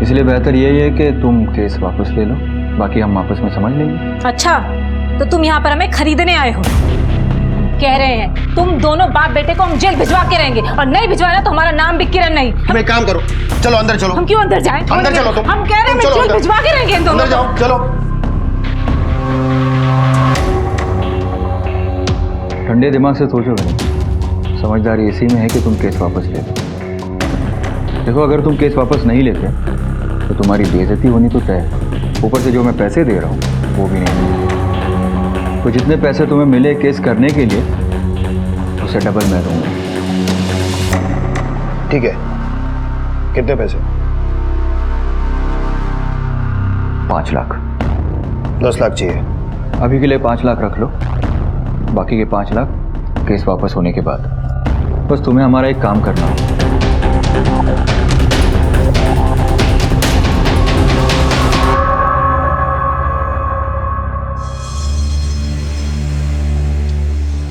इसलिए बेहतर यही है कि तुम केस वापस ले लो, बाकी हम आपस में समझ लेंगे। अच्छा, तो तुम यहाँ पर हमें खरीदने आए हो? कह रहे हैं तुम दोनों बाप बेटे को हम जेल भिजवा के रहेंगे और नहीं भिजवाना तो हमारा नाम भी किरण नहीं। तुम एक काम करो, चलो अंदर चलो। हम क्यों अंदर जाएं? अंदर चलो तुम। हम कह रहे हैं जेल भिजवा के रहेंगे इन दोनों। अंदर जाओ, चलो। ठंडे दिमाग से सोचो भाई, समझदारी इसी में है कि तुम केस वापस ले लो। देखो, अगर तुम केस वापस नहीं लेते तो तुम्हारी बेइज्जती होनी तो तय है। ऊपर से जो मैं पैसे दे रहा हूँ वो भी नहीं। तो जितने पैसे तुम्हें मिले केस करने के लिए उससे डबल मैं दूंगा। ठीक है, कितने पैसे? 5 लाख। 10 लाख चाहिए। अभी के लिए 5 लाख रख लो, बाकी के 5 लाख केस वापस होने के बाद। बस तुम्हें हमारा एक काम करना है।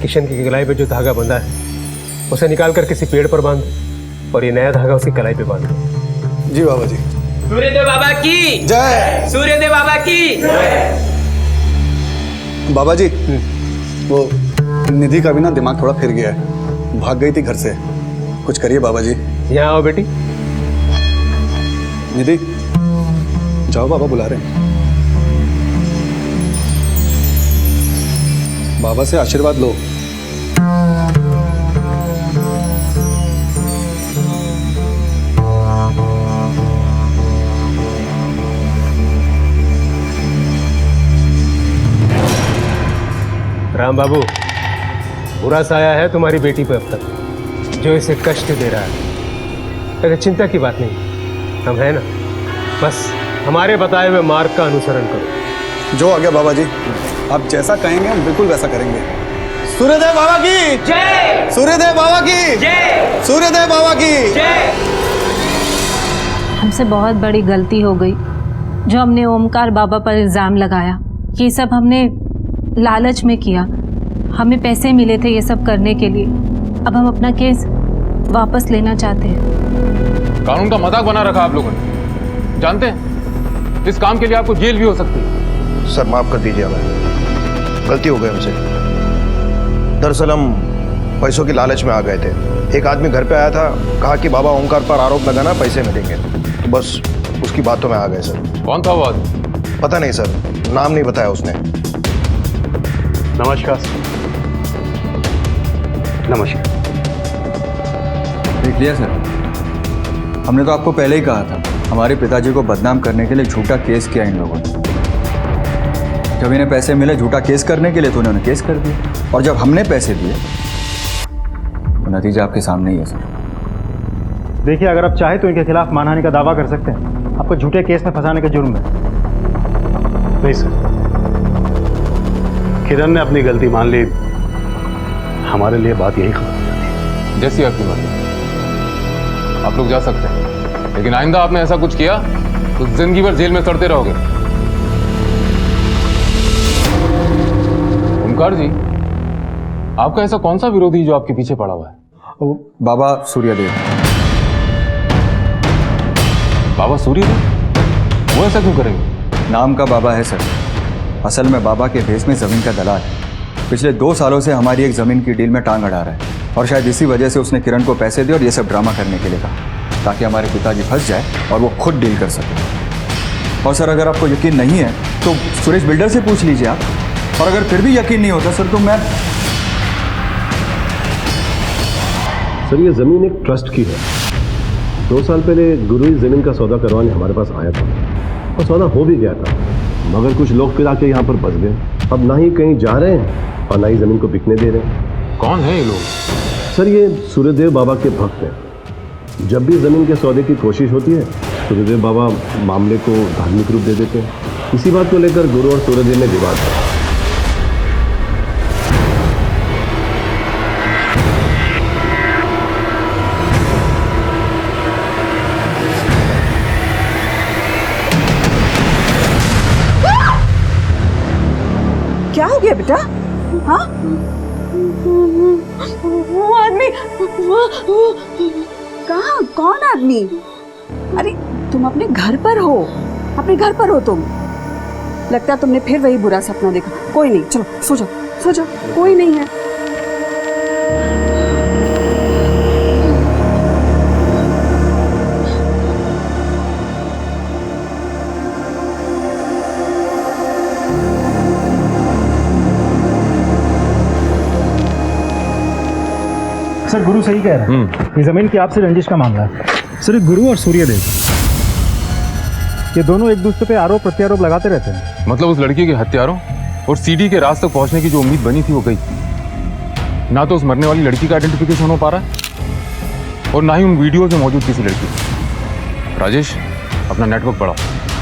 किशन की कलाई पे जो धागा बंधा है उसे निकाल कर किसी पेड़ पर बांध और ये नया धागा उसकी कलाई पे बांध। जी बाबा जी। सूर्यदेव बाबा की जय। सूर्यदेव बाबा की जय। बाबा जी, वो निधि का भी ना दिमाग थोड़ा फिर गया है, भाग गई थी घर से। कुछ करिए बाबा जी। यहाँ आओ बेटी। निधि जाओ, बाबा बुला रहे हैं। बाबा से आशीर्वाद लो। राम बाबू, बुरा साया है तुम्हारी बेटी पे अब तक, जो इसे कष्ट दे रहा है। लेकिन चिंता की बात नहीं, हम है ना। बस हमारे बताए हुए मार्ग का अनुसरण करो। जो आ गया बाबा जी, आप जैसा कहेंगे हम बिल्कुल वैसा करेंगे। सूर्यदेव बाबा की जय। सूर्यदेव बाबा की जय। सूर्यदेव बाबा की जय। हमसे बहुत बड़ी गलती हो गई जो हमने ओमकार बाबा पर इल्ज़ाम लगाया। ये सब हमने लालच में किया, हमें पैसे मिले थे ये सब करने के लिए। अब हम अपना केस वापस लेना चाहते हैं। कानून का मजाक बना रखा आप लोगों ने। जानते हैं इस काम के लिए आपको जेल भी हो सकती है। सर माफ कर दीजिए, हमें गलती हो गई हमसे। दरअसल हम पैसों की लालच में आ गए थे। एक आदमी घर पे आया था, कहा कि बाबा ओमकार पर आरोप लगाना, पैसे मिलेंगे। तो बस उसकी बातों में आ गए सर। कौन था वो आदमी? पता नहीं सर, नाम नहीं बताया उसने। नमस्कार सर। नमस्कार। देख लिया सर, हमने तो आपको पहले ही कहा था, हमारे पिताजी को बदनाम करने के लिए झूठा केस किया इन लोगों ने। जब इन्हें पैसे मिले झूठा केस करने के लिए तो उन्होंने केस कर दिया, और जब हमने पैसे दिए तो नतीजा आपके सामने ही है सर। देखिए, अगर आप चाहे तो इनके खिलाफ मानहानि का दावा कर सकते हैं, आपको झूठे केस में फंसाने का जुर्म है। नहीं सर, किरण ने अपनी गलती मान ली, हमारे लिए बात यही खत्म हो जाती। जैसी आपकी मर्जी, आप लोग जा सकते हैं, लेकिन आइंदा आपने ऐसा कुछ किया तो जिंदगी भर जेल में सड़ते रहोगे। ओमकार जी, आपका ऐसा कौन सा विरोधी जो आपके पीछे पड़ा हुआ है? बाबा सूर्यदेव। बाबा सूर्यदेव? वो ऐसा क्यों करेंगे? नाम का बाबा है सर, असल में बाबा के भेष में जमीन का दलाल है। पिछले 2 सालों से हमारी एक जमीन की डील में टांग अड़ा रहा है, और शायद इसी वजह से उसने किरण को पैसे दिए और ये सब ड्रामा करने के लिए कहा, ताकि हमारे पिताजी फंस जाए और वो खुद डील कर सके। और सर, अगर आपको यकीन नहीं है तो सुरेश बिल्डर से पूछ लीजिए आप, और अगर फिर भी यकीन नहीं होता सर तो मैं। सर, ये जमीन एक ट्रस्ट की है। 2 साल पहले गुरु इस जमीन का सौदा करवाने हमारे पास आया था, और सौदा हो भी गया था, मगर कुछ लोग फिर आके यहाँ पर बस गए। अब ना ही कहीं जा रहे हैं और ना ही जमीन को बिकने दे रहे हैं। कौन है ये लोग? सर, ये सूर्यदेव बाबा के भक्त हैं। जब भी जमीन के सौदे की कोशिश होती है, सूर्यदेव बाबा मामले को धार्मिक रूप दे देते हैं। इसी बात को लेकर गुरु और सूर्यदेव में विवाद है। क्या हो गया बेटा? हाँ, वो आदमी कहाँ? कौन आदमी? अरे तुम अपने घर पर हो, अपने घर पर हो तुम। लगता है तुमने फिर वही बुरा सपना देखा। कोई नहीं, चलो सो जाओ, सो जाओ, कोई नहीं है। सर, गुरु सही कह रहे हैं, ये जमीन की आपसे रंजिश का मामला है। सर, गुरु और सूर्यदेव ये दोनों एक दूसरे पे आरोप प्रत्यारोप लगाते रहते हैं। मतलब उस लड़की के हत्यारों और सीडी के राज तक पहुंचने की जो उम्मीद बनी थी वो गई। ना तो उस मरने वाली लड़की का आइडेंटिफिकेशन हो पा रहा है और ना ही उन वीडियोज में मौजूद किसी लड़की। राजेश, अपना नेटवर्क बढ़ाओ,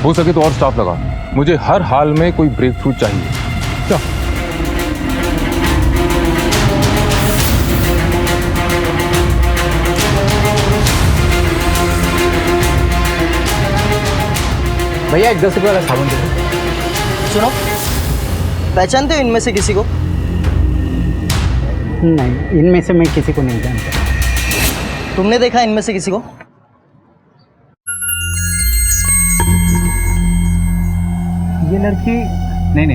हो सके तो और स्टाफ लगाओ। मुझे हर हाल में कोई ब्रेक थ्रू चाहिए। क्या? भैया एक 10 रुपये वाला साबुन दे दो। सुनो, पहचानते हो इनमें से किसी को? नहीं, इनमें से मैं किसी को नहीं जानता। तुमने देखा इनमें से किसी को? ये लड़की नहीं,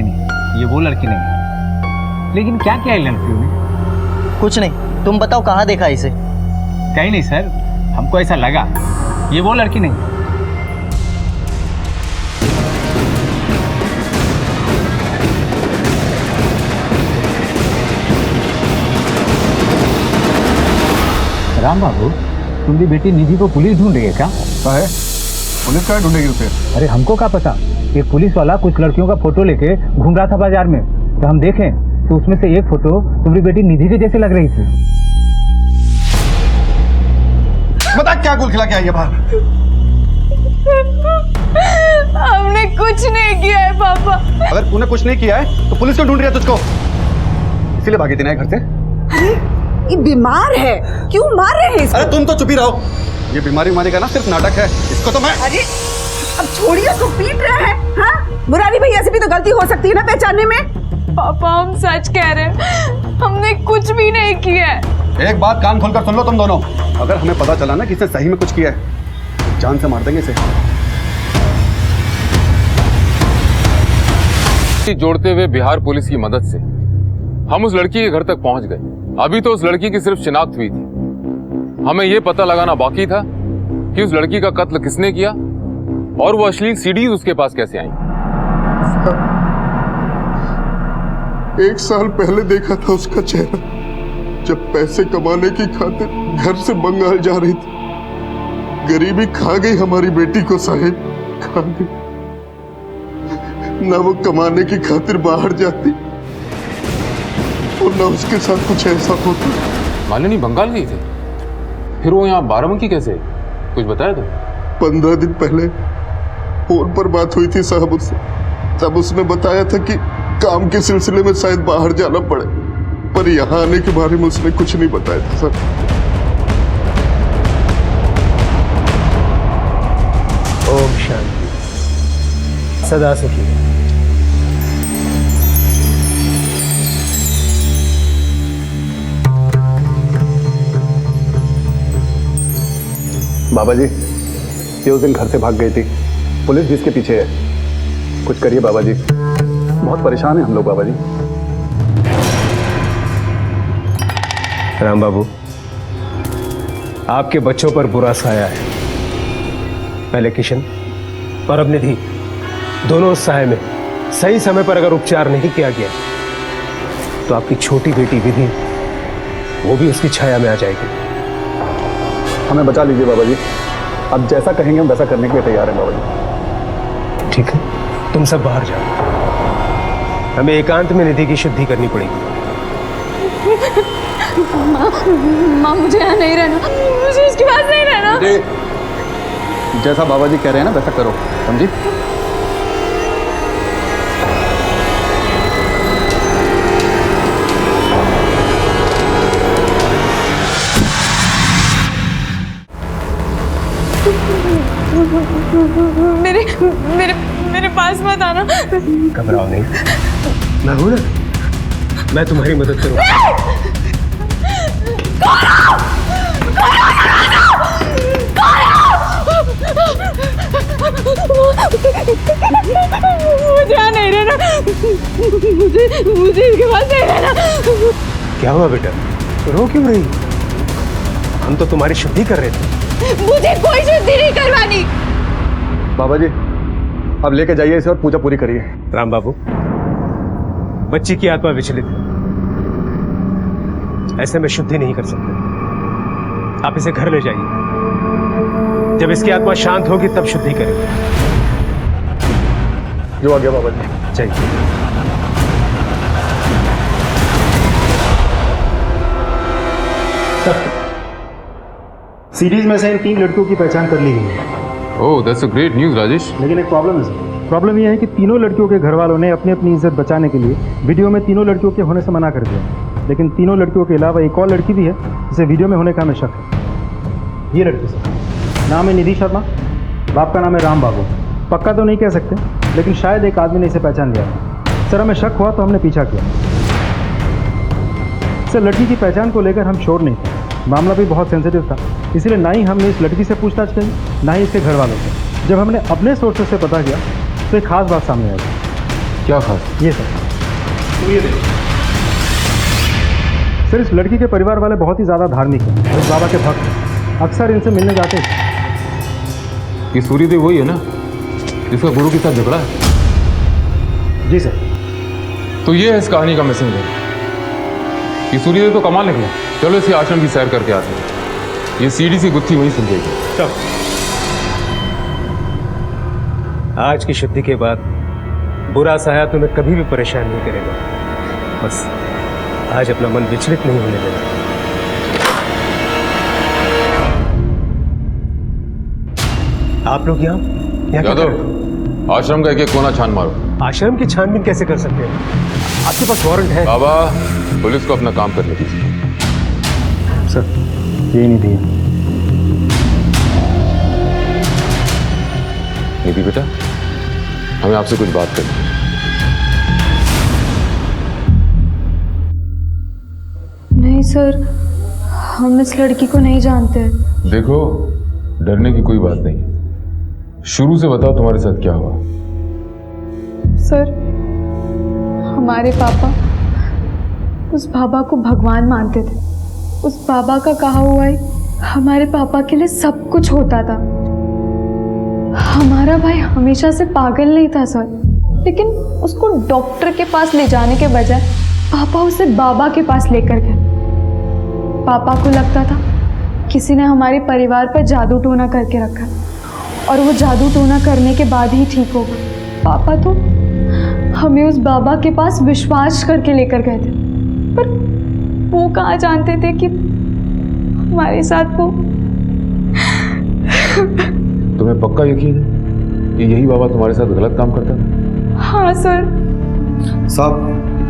ये वो लड़की नहीं। लेकिन क्या किया है लड़कियों ने? कुछ नहीं, तुम बताओ कहाँ देखा इसे? कहीं नहीं सर, हमको ऐसा लगा ये वो लड़की नहीं। राम बाबू, तुम्हारी बेटी निधि को पुलिस ढूंढ रही है क्या? है पुलिस क्या ढूंढेगी उसे? अरे हमको क्या पता, एक पुलिस वाला कुछ लड़कियों का फोटो लेके घूम रहा था बाजार में, तो हम देखें तो उसमें से एक फोटो तुम्हारी बेटी निधि के जैसे लग रही थी। बता क्या गुल खिला के आई है बाहर? हमने कुछ नहीं किया है पापा। अगर तूने कुछ नहीं किया है तो पुलिस क्यों ढूंढ रही है तुझको? इसीलिए भागी थी ना घर से? ये बीमार है, क्यों मार रहे हैं इसको? अरे तुम तो चुप ही रहो। ये बीमारी का ना सिर्फ नाटक है, इसको तो मैं। अरे अब छोड़िए, उसको पीट रहे हैं। हाँ, मुरारी भैया से भी तो गलती हो सकती है ना पहचानने में। पापा हम सच कह रहे हैं, हमने कुछ भी नहीं किया है। एक बात कान खोलकर सुन लो तुम दोनों, अगर हमें पता चला ना कि इसने सही में कुछ किया है, जान से मार देंगे इसे। जोड़ते हुए बिहार पुलिस की मदद से हम उस लड़की के घर तक पहुंच गए। अभी तो उस लड़की की सिर्फ शिनाख्त हुई थी, हमें यह पता लगाना बाकी था कि उस लड़की का कत्ल किसने किया और वो अश्लील सीडीज उसके पास कैसे आई। 1 साल पहले देखा था उसका चेहरा, जब पैसे कमाने की खातिर घर से बंगाल जा रही थी। गरीबी खा गई हमारी बेटी को साहिब, खा गई। ना वो कमाने की खातिर बाहर जाती और ना उसके साथ कुछ ऐसा होता। मालिनी बंगाल गई थी, फिर वो यहाँ बाराबंकी कैसे? कुछ बताया था? 15 दिन पहले फोन पर बात हुई थी साहब उससे, तब उसने बताया था कि काम के सिलसिले में शायद बाहर जाना पड़े, पर यहाँ आने के बारे में उसने कुछ नहीं बताया था सर। ओम शांति, सदा सुखी। बाबा जी, ये उस दिन घर से भाग गई थी, पुलिस भी इसके पीछे है। कुछ करिए बाबा जी, बहुत परेशान है हम लोग बाबा जी। राम बाबू, आपके बच्चों पर बुरा साया है। पहले किशन और अब निधि, दोनों उस साये में सही समय पर अगर उपचार नहीं किया गया तो आपकी छोटी बेटी विधि, वो भी उसकी छाया में आ जाएगी। हमें बचा लीजिए बाबा जी, अब जैसा कहेंगे हम वैसा करने के लिए तैयार हैं बाबा जी। ठीक है, तुम सब बाहर जाओ, हमें एकांत में निधि की शुद्धि करनी पड़ेगी। माँ मुझे यहाँ नहीं रहना, मुझे इसके पास नहीं रहना। जैसा बाबा जी कह रहे हैं ना वैसा करो, समझी? मेरे मेरे मेरे पास मत आना। घबराओ नहीं, मैं हूं ना, मैं तुम्हारी मदद करूंगा। मुझे यहाँ नहीं रहना, मुझे इसके पास नहीं रहना। क्या हुआ बेटा, रो क्यों रही? हम तो तुम्हारी शुद्धि कर रहे थे। मुझे कोई शुद्धि नहीं करवानी। बाबा जी, अब लेके जाइए इसे और पूजा पूरी करिए। राम बाबू, बच्ची की आत्मा विचलित है, ऐसे में शुद्धि नहीं कर सकते। आप इसे घर ले जाइए, जब इसकी आत्मा शांत होगी तब शुद्धि करेंगे। जो आ गया बाबा जी। चाहिए सीरीज में से इन 3 लड़कियों की पहचान कर ली गई है। Oh that's a great news Rajesh. लेकिन एक प्रॉब्लम है सर। प्रॉब्लम यह है कि तीनों लड़कियों के घर वालों ने अपनी अपनी इज्जत बचाने के लिए वीडियो में तीनों लड़कियों के होने से मना कर दिया। लेकिन तीनों लड़कियों के अलावा एक और लड़की भी है जिसे वीडियो में होने का हमें शक है। ये लड़की सर, नाम है निधि शर्मा, बाप का नाम है राम बाबू। पक्का तो नहीं कह सकते, लेकिन शायद एक आदमी ने इसे पहचान लिया। सर हमें शक हुआ तो हमने पीछा किया। सर लड़की की पहचान को लेकर हम श्योर नहीं थे, मामला भी बहुत सेंसिटिव था, इसलिए ना ही हमने इस लड़की से पूछताछ की, ना ही इसके घर वालों से। जब हमने अपने सोर्सेस से पता किया तो एक खास बात सामने आई। क्या खास? ये सर, तो ये देखो सर, इस लड़की के परिवार वाले बहुत ही ज़्यादा धार्मिक हैं, इस बाबा के भक्त हैं। अक्सर इनसे मिलने जाते हैं। ये सूर्यदेव वही है ना जिसका गुरु के साथ झगड़ा है? जी सर। तो ये है इस कहानी का मैसेंजर। ये सूर्यदेव तो कमाल निकला। चलो इसे आश्रम की सैर करके आते हैं। ये सीढ़ी सी गुत्थी वहीं सुन जाएगी। चलो। आज की शुद्धि के बाद बुरा साया तुम्हें कभी भी परेशान नहीं करेगा। बस आज अपना मन विचलित नहीं होने देना। आप लोग यहाँ क्या कर रहे हो? आश्रम का एक कोना छान मारो। आश्रम की छानबीन कैसे कर सकते हैं? आपके पास वारंट है? बाबा पुलिस को अपना काम करने दीजिए। सर यही नहीं दिया। निधि बेटा, हमें आपसे कुछ बात करनी है। नहीं सर, हम इस लड़की को नहीं जानते। देखो डरने की कोई बात नहीं। शुरू से बताओ तुम्हारे साथ क्या हुआ? सर हमारे पापा उस बाबा को भगवान मानते थे। उस बाबा का कहा हुआ ही हमारे पापा के लिए सब कुछ होता था। हमारा भाई हमेशा से पागल नहीं था सर, लेकिन उसको डॉक्टर के पास ले जाने के बजाय पापा उसे बाबा के पास लेकर गए। पापा को लगता था किसी ने हमारे परिवार पर जादू टोना करके रखा और वो जादू टोना करने के बाद ही ठीक होगा। पापा तो हमें उस बाबा के पास विश्वास करके लेकर गए थे, पर वो कहाँ जानते थे कि हमारे साथ वो। तुम्हें पक्का यकीन है कि यही बाबा तुम्हारे साथ गलत काम करता था? हाँ सर। साहब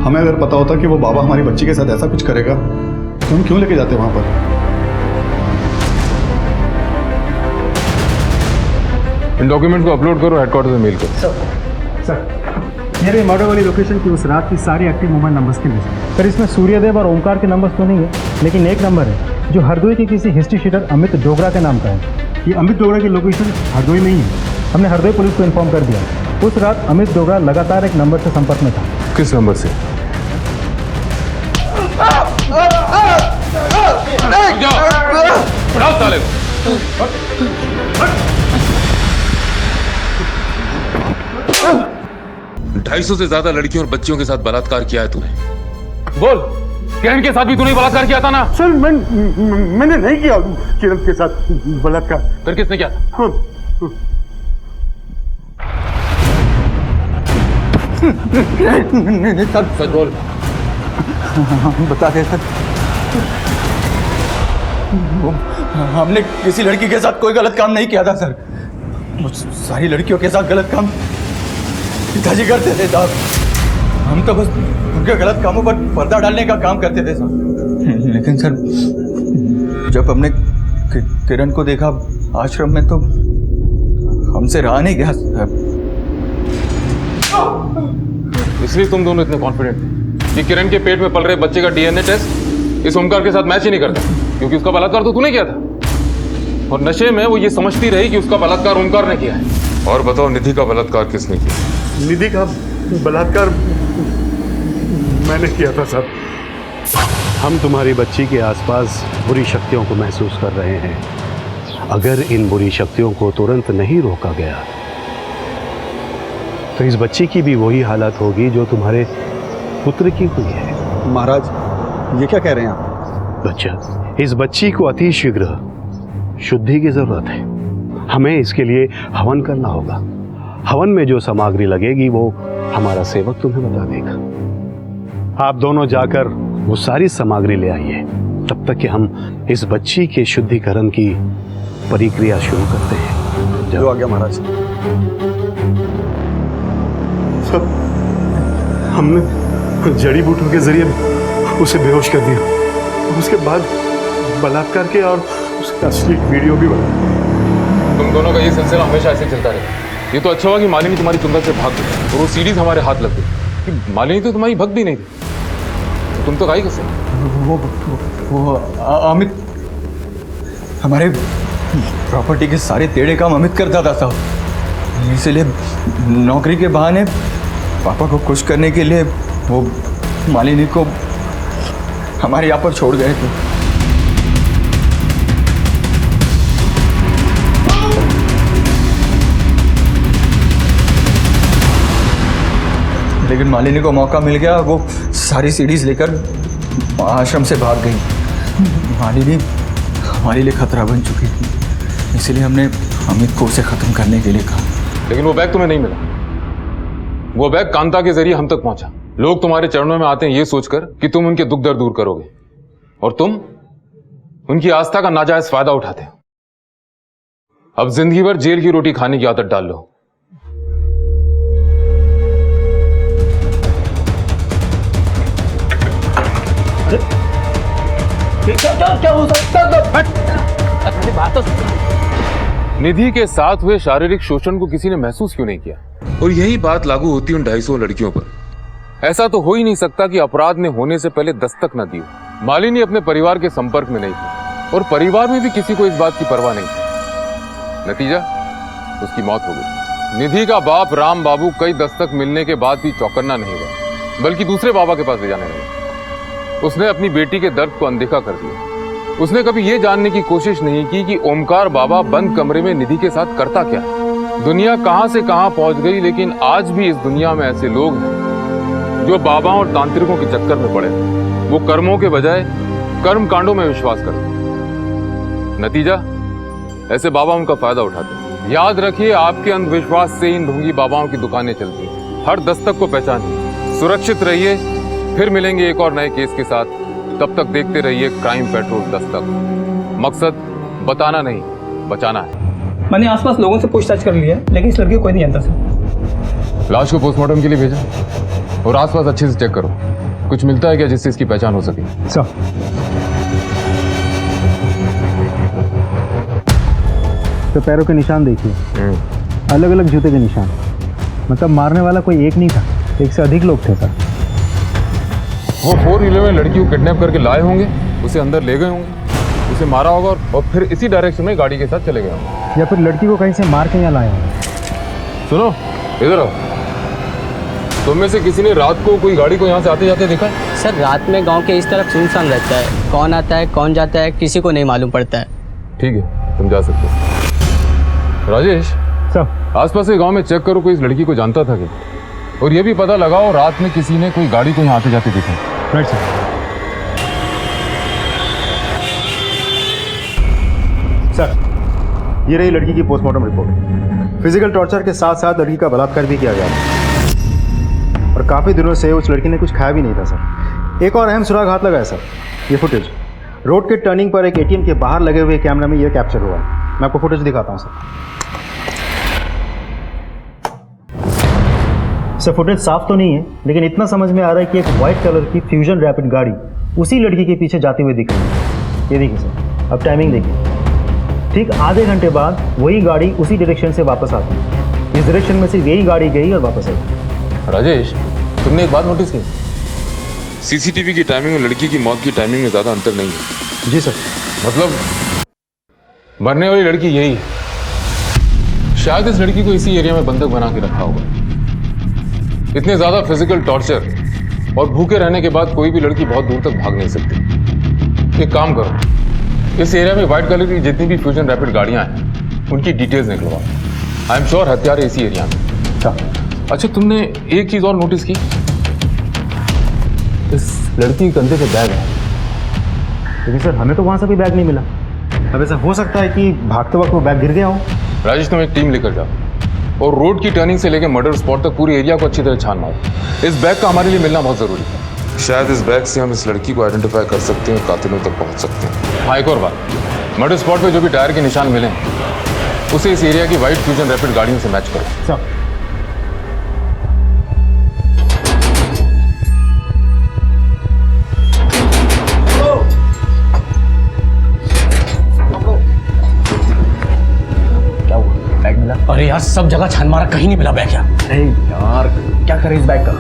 हमें अगर पता होता कि वो बाबा हमारी बच्ची के साथ ऐसा कुछ करेगा तो हम क्यों लेके जाते वहां पर? इन डॉक्यूमेंट को अपलोड करो, हेडक्वार्टर में मेल करो। सर मेरे मर्डर वाली लोकेशन की उस रात की सारी एक्टिव मोबाइल नंबर्स की लिस्ट। सर इसमें सूर्यदेव और ओमकार के नंबर्स तो नहीं है, लेकिन एक नंबर है जो हरदोई के किसी हिस्ट्री शीटर अमित डोगरा के नाम का है। ये अमित डोगरा की लोकेशन हरदोई में ही है। हमने हरदोई पुलिस को इन्फॉर्म कर दिया। उस रात अमित डोगरा लगातार एक नंबर से संपर्क में था। किस नंबर से? उठाओ साले को। 250 से ज्यादा लड़कियों और बच्चियों के साथ बलात्कार किया है तूने। बोल, किरण के साथ भी तूने बलात्कार किया था ना? सर मैंने नहीं किया किरण के साथ बलात्कार। फिर किसने किया था? हाँ। नहीं सर, सच बोल। बता दे सर, हमने किसी लड़की के साथ कोई गलत काम नहीं किया था सर। सारी लड़कियों के साथ गलत काम पिताजी करते थे साहब। हम तो बस उनके गलत कामों पर पर्दा डालने का काम करते थे सर। लेकिन सर जब हमने किरण को देखा आश्रम में तो हमसे रहा नहीं गया सर। इसलिए तुम दोनों इतने कॉन्फिडेंट थे कि किरण के पेट में पल रहे बच्चे का डीएनए टेस्ट इस ओमकार के साथ मैच ही नहीं करता, क्योंकि उसका बलात्कार तो तूने किया था और नशे में वो ये समझती रही कि उसका बलात्कार ओमकार ने किया है। और बताओ निधि का बलात्कार किसने किया? निधि का बलात्कार मैंने किया था साहब। हम तुम्हारी बच्ची के आसपास बुरी शक्तियों को महसूस कर रहे हैं। अगर इन बुरी शक्तियों को तुरंत नहीं रोका गया तो इस बच्ची की भी वही हालत होगी जो तुम्हारे पुत्र की हुई है। महाराज ये क्या कह रहे हैं आप? बच्चा, इस बच्ची को अति शीघ्र शुद्धि की जरूरत है। हमें इसके लिए हवन करना होगा। हवन में जो सामग्री लगेगी वो हमारा सेवक तुम्हें बता देगा। आप दोनों जाकर वो सारी सामग्री ले आइए, तब तक कि हम इस बच्ची के शुद्धिकरण की प्रक्रिया शुरू करते हैं। जो आ गया महाराज। सब हमने जड़ी बूटियों के जरिए उसे बेहोश कर दिया, उसके बाद बलात्कार के और उसका असली वीडियो भी बना। तुम दोनों का ये सिलसिला हमेशा ऐसे चलता रहेगा। ये तो अच्छा हुआ कि मालिनी तुम्हारी चुंबक से भाग गई और वो सीढ़ी हमारे हाथ लग गई। कि मालिनी तो तुम्हारी भक्त भी नहीं थी, तो तुम तो खाई कैसे? वो अमित हमारे प्रॉपर्टी के सारे टेढ़े काम अमित करता था साहब, इसलिए नौकरी के बहाने पापा को खुश करने के लिए वो मालिनी को हमारे यहाँ पर छोड़ गए थे। लेकिन मालिनी को मौका मिल गया, वो सारी सीढ़ीज लेकर आश्रम से भाग गई। मालिनी हमारे लिए खतरा बन चुकी थी, इसलिए हमने अमित को उसे खत्म करने के लिए कहा। लेकिन वो बैग तुम्हें नहीं मिला। वो बैग कांता के जरिए हम तक पहुंचा। लोग तुम्हारे चरणों में आते हैं ये सोचकर कि तुम उनके दुख दर्द दूर करोगे, और तुम उनकी आस्था का नाजायज फायदा उठाते हो। अब जिंदगी भर जेल की रोटी खाने की आदत डाल लो। क्या हो सकता है? बात तो निधि के साथ हुए शारीरिक शोषण को किसी ने महसूस क्यों नहीं किया? और यही बात लागू होती उन 250 लड़कियों पर। ऐसा तो हो ही नहीं सकता कि अपराध ने होने से पहले दस्तक न दी हो। मालिनी अपने परिवार के संपर्क में नहीं थी और परिवार में भी किसी को इस बात की परवाह नहीं थी। नतीजा, उसकी मौत हो गई। निधि का बाप राम बाबू कई दस्तक मिलने के बाद भी चौकन्ना नहीं हुआ, बल्कि दूसरे बाबा के पास ले जाने लगा। उसने अपनी बेटी के दर्द को अनदेखा कर दिया। उसने कभी यह जानने की कोशिश नहीं की कि ओमकार बाबा बंद कमरे में निधि के साथ करता क्या है। दुनिया कहां से कहां पहुंच गई, लेकिन आज भी इस दुनिया में ऐसे लोग हैं जो बाबाओं और तांत्रिकों के चक्कर में पड़े। वो कर्मों के बजाय कर्म कांडों में विश्वास करते। नतीजा, ऐसे बाबा उनका फायदा उठाते। याद रखिए, आपके अंधविश्वास से इन ढोंगी बाबाओं की दुकानें चलती हैं। हर दस्तक को पहचानिए, सुरक्षित रहिए। फिर मिलेंगे एक और नए केस के साथ। तब तक देखते रहिए क्राइम पेट्रोल दस्तक। मकसद बताना नहीं, बचाना है। मैंने आसपास लोगों से पूछताछ कर लिया, लेकिन इस लड़की को कोई नहीं जानता सर। लाश को पोस्टमार्टम के लिए भेजा और आसपास अच्छे से चेक करो। कुछ मिलता है क्या जिससे इसकी पहचान हो सके? सर, तो पैरों के निशान देखिए, अलग अलग जूते के निशान। मतलब मारने वाला कोई एक नहीं था, एक से अधिक लोग थे सर। वो 4 व्हीलर में लड़की को किडनैप करके लाए होंगे, उसे अंदर ले गए होंगे, उसे मारा होगा और फिर इसी डायरेक्शन में गाड़ी के साथ चले गए होंगे। या फिर लड़की को कहीं से मार के यहाँ लाए होंगे। सुनो, इधर आओ। तुम में से किसी ने रात को कोई गाड़ी को यहाँ से आते जाते देखा है? सर, रात में गांव के इस तरफ सुनसान रहता है। कौन आता है कौन जाता है किसी को नहीं मालूम पड़ता है। ठीक है, तुम जा सकते हो। राजेश सर, आसपास के गांव में चेक करो, कोई इस लड़की को जानता था क्या? और ये भी पता लगाओ रात में किसी ने कोई गाड़ी को यहाँ आते जाते देखा। Right sir. सर, ये रही लड़की की पोस्टमार्टम रिपोर्ट। फिजिकल टॉर्चर के साथ साथ लड़की का बलात्कार भी किया गया और काफ़ी दिनों से उस लड़की ने कुछ खाया भी नहीं था सर। एक और अहम सुराग हाथ लगा है सर, ये फुटेज। रोड के टर्निंग पर एक एटीएम के बाहर लगे हुए कैमरा में ये कैप्चर हुआ है। मैं आपको फुटेज दिखाता हूँ सर, फुटेज साफ तो नहीं है, लेकिन इतना समझ में आ रहा है कि एक वाइट कलर की फ्यूजन रैपिड गाड़ी उसी लड़की के पीछे जाती हुई दिख रही है। ये देखिए सर, अब टाइमिंग देखिए। ठीक आधे घंटे बाद वही गाड़ी उसी डायरेक्शन से वापस आती है। इस डायरेक्शन में सिर्फ यही गाड़ी गई और वापस आई। राजेश, तुमने एक बात नोटिस की? सीसीटीवी की टाइमिंग और लड़की की मौत की टाइमिंग में ज्यादा अंतर नहीं है। जी सर। मतलब मरने वाली लड़की यही है। शायद इस लड़की को इसी एरिया में बंधक बना के रखा होगा। इतने ज्यादा फिजिकल टॉर्चर और भूखे रहने के बाद कोई भी लड़की बहुत दूर तक भाग नहीं सकती। एक काम करो, इस एरिया में व्हाइट कलर की जितनी भी फ्यूजन रैपिड गाड़ियां हैं उनकी डिटेल्स निकलवाओ। आई एम श्योर हत्यारे इसी एरिया में। अच्छा, तुमने एक चीज और नोटिस की? इस लड़की के कंधे पे बैग है। लेकिन सर, हमें तो वहां से भी बैग नहीं मिला। अब ऐसा हो सकता है कि भागते वक्त वो बैग गिर गया हो। राजेश, तुम एक टीम लेकर जाओ और रोड की टर्निंग से लेकर मर्डर स्पॉट तक पूरी एरिया को अच्छी तरह छानना होगा। इस बैग का हमारे लिए मिलना बहुत जरूरी है। शायद इस बैग से हम इस लड़की को आइडेंटिफाई कर सकते हैं, कातिलों तक पहुंच सकते हैं। हाँ, एक और बात, मर्डर स्पॉट पे जो भी टायर के निशान मिले हैं उसे इस एरिया की व्हाइट फ्यूजन रैपिड गाड़ियों से मैच करो। अरे यार सब जगह छान मारा, कहीं नहीं मिला बैग यार। अरे यार क्या करें इस बैग का?